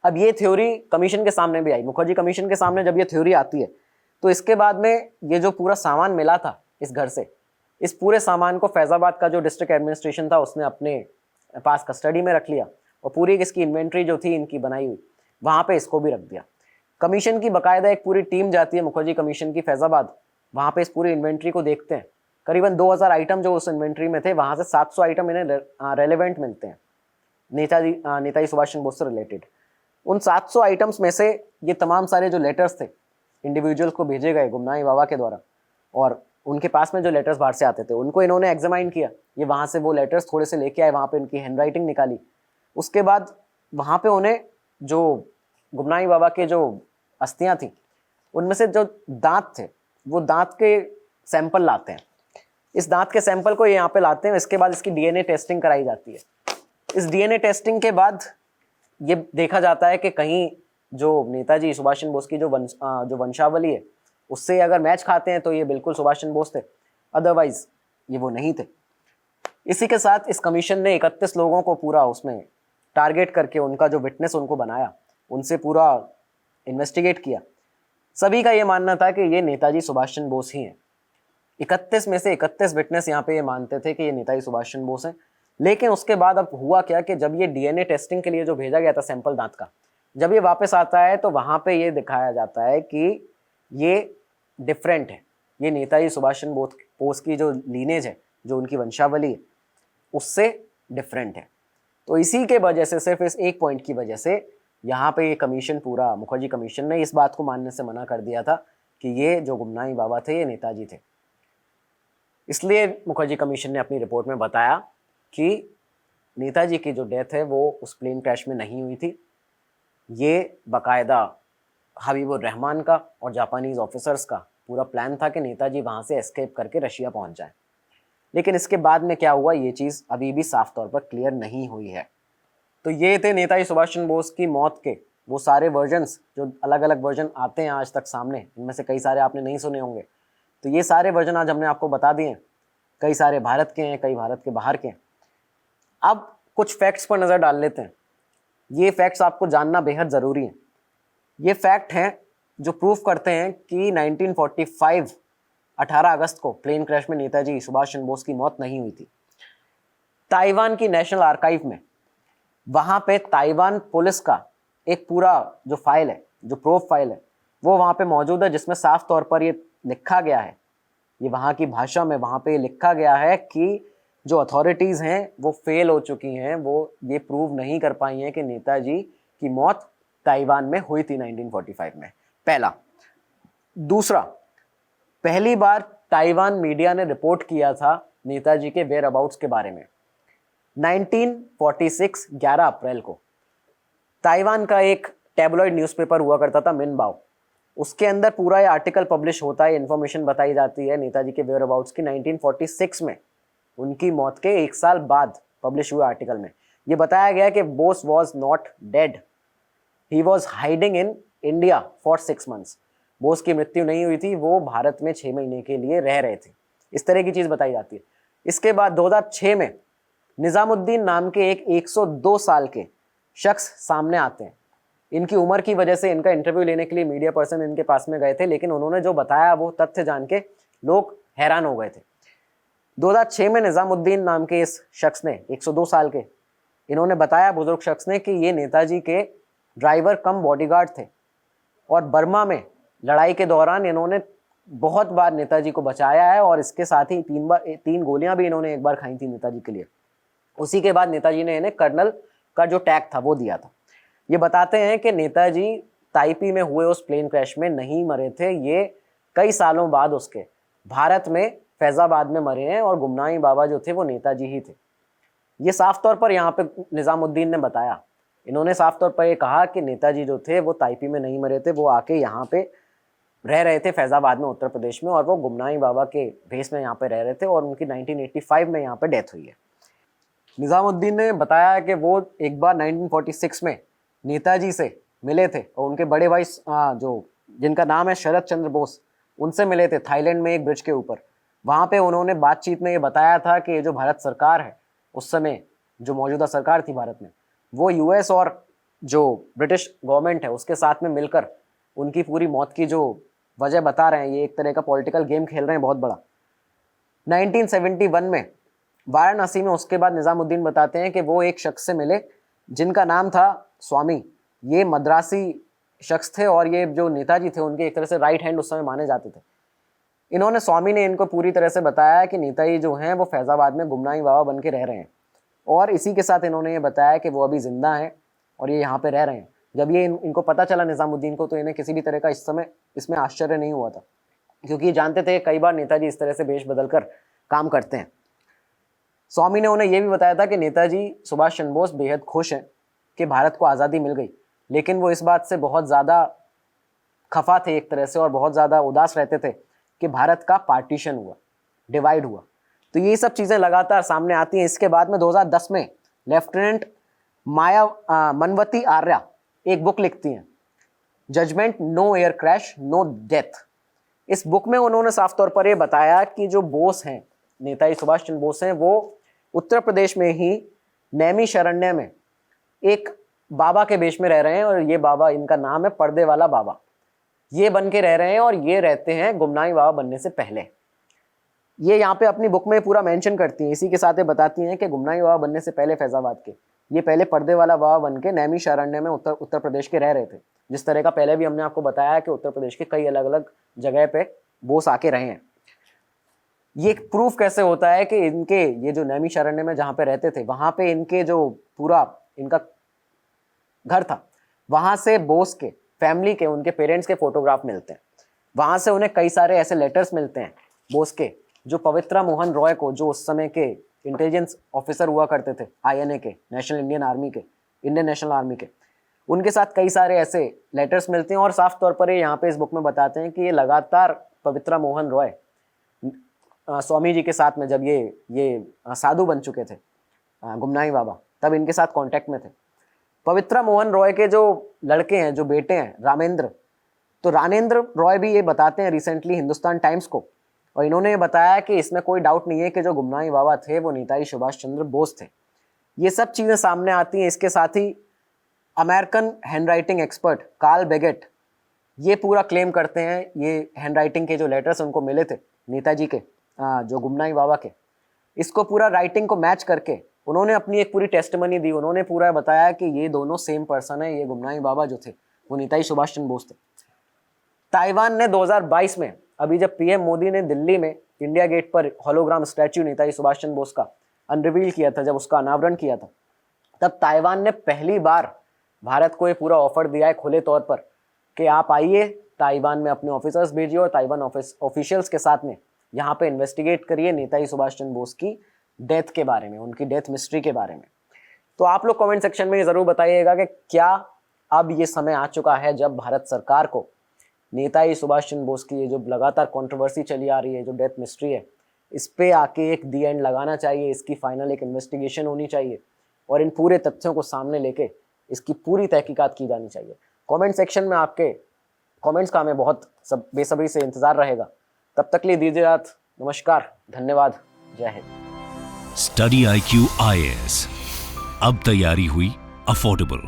अब ये थ्योरी कमीशन के सामने भी आई। मुखर्जी कमीशन के सामने जब ये थ्योरी आती है तो इसके बाद में ये जो पूरा सामान मिला था इस घर से, इस पूरे सामान को फैज़ाबाद का जो डिस्ट्रिक्ट एडमिनिस्ट्रेशन था उसने अपने पास कस्टडी में रख लिया और पूरी इसकी इन्वेंट्री जो थी इनकी बनाई हुई वहाँ पे इसको भी रख दिया। कमीशन की बाकायदा एक पूरी टीम जाती है मुखर्जी कमीशन की फैज़ाबाद, वहाँ पे इस पूरी इन्वेंट्री को देखते हैं। करीबन 2000 आइटम जो उस इन्वेंट्री में थे वहाँ से 700 आइटम इन्हें रेलेवेंट मिलते हैं नेताजी सुभाष चंद्र बोस से रिलेटेड। उन 700 आइटम्स में से ये तमाम सारे जो लेटर्स थे इंडिविजुअल्स को भेजे गए गुमनामी बाबा के द्वारा और उनके पास में जो लेटर्स बाहर से आते थे उनको इन्होंने एग्जामाइन किया। ये वहाँ से वो लेटर्स थोड़े से लेके आए, वहाँ पे उनकी हैंडराइटिंग निकाली। उसके बाद वहाँ पे उन्हें जो गुमनामी बाबा के जो अस्थियाँ थी उनमें से जो दांत थे वो दांत के सैंपल लाते हैं। इस दांत के सैंपल को ये यहाँ पे लाते हैं। इसके बाद इसकी डीएनए टेस्टिंग कराई जाती है। इस डीएनए टेस्टिंग के बाद ये देखा जाता है कि कहीं जो नेताजी सुभाष चंद्र बोस की जो वंशावली है उससे अगर मैच खाते हैं तो ये बिल्कुल सुभाष चंद्र बोस थे, अदरवाइज ये वो नहीं थे। इसी के साथ इस कमीशन ने 31 लोगों को पूरा उसमें टारगेट करके उनका जो विटनेस उनको बनाया, उनसे पूरा इन्वेस्टिगेट किया। सभी का ये मानना था कि ये नेताजी सुभाष चंद्र बोस ही हैं। 31 में से 31 विटनेस यहाँ पे ये मानते थे कि ये नेताजी सुभाष चंद्र बोस हैं। लेकिन उसके बाद अब हुआ क्या कि जब ये डीएनए टेस्टिंग के लिए जो भेजा गया था सैंपल दांत का, जब ये वापस आता है तो वहाँ पे ये दिखाया जाता है कि ये डिफरेंट है। ये नेताजी सुभाष चंद्र बोस की जो लीनेज है, जो उनकी वंशावली है, उससे डिफरेंट है। तो इसी के वजह से, सिर्फ इस एक पॉइंट की वजह से यहाँ पे ये कमीशन, पूरा मुखर्जी कमीशन ने इस बात को मानने से मना कर दिया था कि ये जो गुमनामी बाबा थे ये नेताजी थे। इसलिए मुखर्जी कमीशन ने अपनी रिपोर्ट में बताया कि नेताजी की जो डेथ है वो उस प्लेन क्रैश में नहीं हुई थी। ये बाकायदा हबीबुर रहमान का और जापानीज़ ऑफिसर्स का पूरा प्लान था कि नेताजी वहाँ से एस्केप करके रशिया पहुँच जाए। लेकिन इसके बाद में क्या हुआ ये चीज़ अभी भी साफ तौर पर क्लियर नहीं हुई है। तो ये थे नेताजी सुभाष चंद्र बोस की मौत के वो सारे वर्जन्स, जो अलग अलग वर्जन आते हैं आज तक सामने, इनमें से कई सारे आपने नहीं सुने होंगे। तो ये सारे वर्जन आज हमने आपको बता दिए हैं। कई सारे भारत के हैं, कई भारत के बाहर के हैं। अब कुछ फैक्ट्स पर नज़र डाल लेते हैं। ये फैक्ट्स आपको जानना बेहद ज़रूरी है। ये फैक्ट हैं जो प्रूफ करते हैं कि 1945 18 अगस्त को प्लेन क्रैश में नेताजी सुभाष चंद्र बोस की मौत नहीं हुई थी। ताइवान की नेशनल आर्काइव में, वहाँ पे ताइवान पुलिस का एक पूरा जो फाइल है, जो प्रूफ फाइल है, वो वहाँ पे मौजूद है, जिसमें साफ तौर पर ये लिखा गया है, ये वहाँ की भाषा में वहाँ पे लिखा गया है कि जो अथॉरिटीज़ हैं वो फेल हो चुकी हैं, वो ये प्रूव नहीं कर पाई हैं कि नेताजी की मौत ताइवान में हुई थी 1945 में। पहला। दूसरा, पहली बार ताइवान मीडिया ने रिपोर्ट किया था नेताजी के वेयर अबाउट्स के बारे में 1946 11 अप्रैल को। ताइवान का एक टैबलॉइड न्यूज़पेपर हुआ करता था मिनबाओ, उसके अंदर पूरा ये आर्टिकल पब्लिश होता है, इन्फॉर्मेशन बताई जाती है नेताजी के वेयर अबाउट्स की 1946 में, उनकी मौत के 1 साल बाद पब्लिश हुए आर्टिकल में ये बताया गया कि Bose was not dead, he was hiding in India for 6 months। Bose की मृत्यु नहीं हुई थी, वो भारत में 6 महीने के लिए रह रहे थे। इस तरह की चीज़ बताई जाती है। इसके बाद 2006 में निज़ामुद्दीन नाम के एक 102 साल के शख्स सामने आते हैं। इनकी उम्र की वजह से इनका इंटरव्यू लेने के लिए मीडिया पर्सन इनके पास में गए थे, लेकिन उन्होंने जो बताया वो तथ्य जान के लोग हैरान हो गए थे। 2006 में निज़ामुद्दीन नाम के इस शख्स ने, 102 साल के, इन्होंने बताया, बुजुर्ग शख्स ने, कि ये नेताजी के ड्राइवर कम बॉडीगार्ड थे और बर्मा में लड़ाई के दौरान इन्होंने बहुत बार नेताजी को बचाया है और इसके साथ ही 3 गोलियां भी इन्होंने एक बार खाई थी नेताजी के लिए। उसी के बाद नेताजी ने इन्हें कर्नल का जो टैग था वो दिया था। ये बताते हैं कि नेताजी ताइपी में हुए उस प्लेन क्रैश में नहीं मरे थे, ये कई सालों बाद उसके भारत में फैज़ाबाद में मरे हैं और गुमनाई बाबा जो थे वो नेताजी ही थे। ये साफ तौर पर यहाँ पे निज़ामुद्दीन ने बताया, इन्होंने साफ तौर पर ये कहा कि नेताजी जो थे वो ताइपी में नहीं मरे थे, वो आके यहाँ पे रह रहे थे फैज़ाबाद में, उत्तर प्रदेश में, और वो गुमनाई बाबा के भेस में यहाँ पे रह रहे थे और उनकी 1985 में यहाँ पे डेथ हुई है। निज़ामुद्दीन ने बताया कि वो एक बार 1946 में नेताजी से मिले थे और उनके बड़े भाई जो जिनका नाम है शरद चंद्र बोस, उनसे मिले थे थाईलैंड में एक ब्रिज के ऊपर। वहाँ पे उन्होंने बातचीत में ये बताया था कि जो भारत सरकार है उस समय, जो मौजूदा सरकार थी भारत में, वो यूएस और जो ब्रिटिश गवर्नमेंट है उसके साथ में मिलकर उनकी पूरी मौत की जो वजह बता रहे हैं, ये एक तरह का पॉलिटिकल गेम खेल रहे हैं बहुत बड़ा। 1971 में वाराणसी में उसके बाद निज़ामुद्दीन बताते हैं कि वो एक शख्स से मिले जिनका नाम था स्वामी। ये मद्रासी शख्स थे और ये जो नेताजी थे उनके एक तरह से राइट हैंड उस समय माने जाते थे। इन्होंने, स्वामी ने इनको पूरी तरह से बताया कि नेताजी जो हैं वो फैज़ाबाद में गुमनाई बाबा बन के रह रहे हैं और इसी के साथ इन्होंने ये बताया कि वो अभी ज़िंदा हैं और ये यहाँ पे रह रहे हैं। जब ये इनको पता चला निज़ामुद्दीन को, तो इन्हें किसी भी तरह का इस समय इसमें आश्चर्य नहीं हुआ था, क्योंकि ये जानते थे कई बार नेताजी इस तरह से भेष बदल कर काम करते हैं। स्वामी ने उन्हें यह भी बताया था कि नेताजी सुभाष चंद्र बोस बेहद खुश हैं कि भारत को आज़ादी मिल गई, लेकिन वो इस बात से बहुत ज़्यादा खफा थे एक तरह से और बहुत ज़्यादा उदास रहते थे कि भारत का पार्टीशन हुआ, डिवाइड हुआ। तो ये सब चीज़ें लगातार सामने आती हैं। इसके बाद में 2010 में लेफ्टिनेंट मनवती आर्या एक बुक लिखती हैं, judgement no air crash no death. इस बुक में उन्होंने साफ तौर पर ये बताया कि जो बोस हैं, नेताजी सुभाष चंद्र बोस हैं, वो उत्तर प्रदेश में ही नैमिषारण्य में एक बाबा के वेश में रह रहे हैं और ये बाबा, इनका नाम है पर्दे वाला बाबा, ये बन के रह रहे हैं और ये रहते हैं गुमनाई बाबा बनने से पहले। ये यहाँ पे अपनी बुक में पूरा मेंशन करती हैं, इसी के साथ ये बताती हैं कि गुमनाई बाबा बनने से पहले फैज़ाबाद के ये पहले पर्दे वाला बाबा बन के नैमिषारण्य में उत्तर प्रदेश के रह रहे थे। जिस तरह का पहले भी हमने आपको बताया कि उत्तर प्रदेश के कई अलग अलग जगह पे बोस आके रहे हैं। ये प्रूफ कैसे होता है कि इनके ये जो नैमिषारण्य में जहाँ पे रहते थे, वहाँ पे इनके जो पूरा इनका घर था, वहाँ से बोस के फैमिली के, उनके पेरेंट्स के फोटोग्राफ मिलते हैं। वहाँ से उन्हें कई सारे ऐसे लेटर्स मिलते हैं बोस के, जो पवित्रा मोहन रॉय को, जो उस समय के इंटेलिजेंस ऑफिसर हुआ करते थे आईएनए के, नेशनल इंडियन आर्मी के, इंडियन नेशनल आर्मी के, उनके साथ कई सारे ऐसे लेटर्स मिलते हैं। और साफ तौर पर ये यहाँ पे इस बुक में बताते हैं कि ये लगातार पवित्रा मोहन रॉय स्वामी जी के साथ में, जब ये साधु बन चुके थे गुमनाई बाबा, तब इनके साथ कांटेक्ट में थे। पवित्रा मोहन रॉय के जो लड़के हैं, जो बेटे हैं रामेंद्र, तो रानेंद्र रॉय भी ये बताते हैं रिसेंटली हिंदुस्तान टाइम्स को और इन्होंने बताया कि इसमें कोई डाउट नहीं है कि जो गुमनामी बाबा थे वो नेताजी सुभाष चंद्र बोस थे। ये सब चीज़ें सामने आती हैं। इसके साथ ही अमेरिकन हैंडराइटिंग एक्सपर्ट कार्ल बेगेट ये पूरा क्लेम करते हैं, ये हैंडराइटिंग के जो लेटर्स उनको मिले थे नेताजी के, जो गुमनामी बाबा के, इसको पूरा राइटिंग को मैच करके उन्होंने अपनी एक पूरी टेस्टिमनी दी। उन्होंने पूरा बताया कि ये दोनों सेम पर्सन है, ये गुमनामी बाबा जो थे वो नेताजी सुभाष चंद्र बोस थे। ताइवान ने 2022 में, अभी जब पीएम मोदी ने दिल्ली में इंडिया गेट पर होलोग्राम स्टैच्यू नेताजी सुभाष चंद्र बोस का अनरिवील किया था, जब उसका अनावरण किया था, तब ताइवान ने पहली बार भारत को ये पूरा ऑफर दिया है खुले तौर पर कि आप आइए ताइवान में अपने ऑफिसर्स भेजिए और ताइवान ऑफिशियल्स के साथ में यहाँ पे इन्वेस्टिगेट करिए नेताजी सुभाष चंद्र बोस की डेथ के बारे में, उनकी डेथ मिस्ट्री के बारे में। तो आप लोग कमेंट सेक्शन में ज़रूर बताइएगा कि क्या अब ये समय आ चुका है जब भारत सरकार को नेताजी सुभाष चंद्र बोस की ये जो लगातार कंट्रोवर्सी चली आ रही है, जो डेथ मिस्ट्री है, इस पे आके एक दी एंड लगाना चाहिए, इसकी फाइनल एक इन्वेस्टिगेशन होनी चाहिए और इन पूरे तथ्यों को सामने लेके इसकी पूरी तहकीकात की जानी चाहिए। कमेंट सेक्शन में आपके कमेंट्स का हमें बहुत बेसब्री से इंतज़ार रहेगा। तब तक लिए दीजिए रात, नमस्कार, धन्यवाद, जय हिंद। स्टडी IQ IAS, अब तैयारी हुई अफोर्डेबल।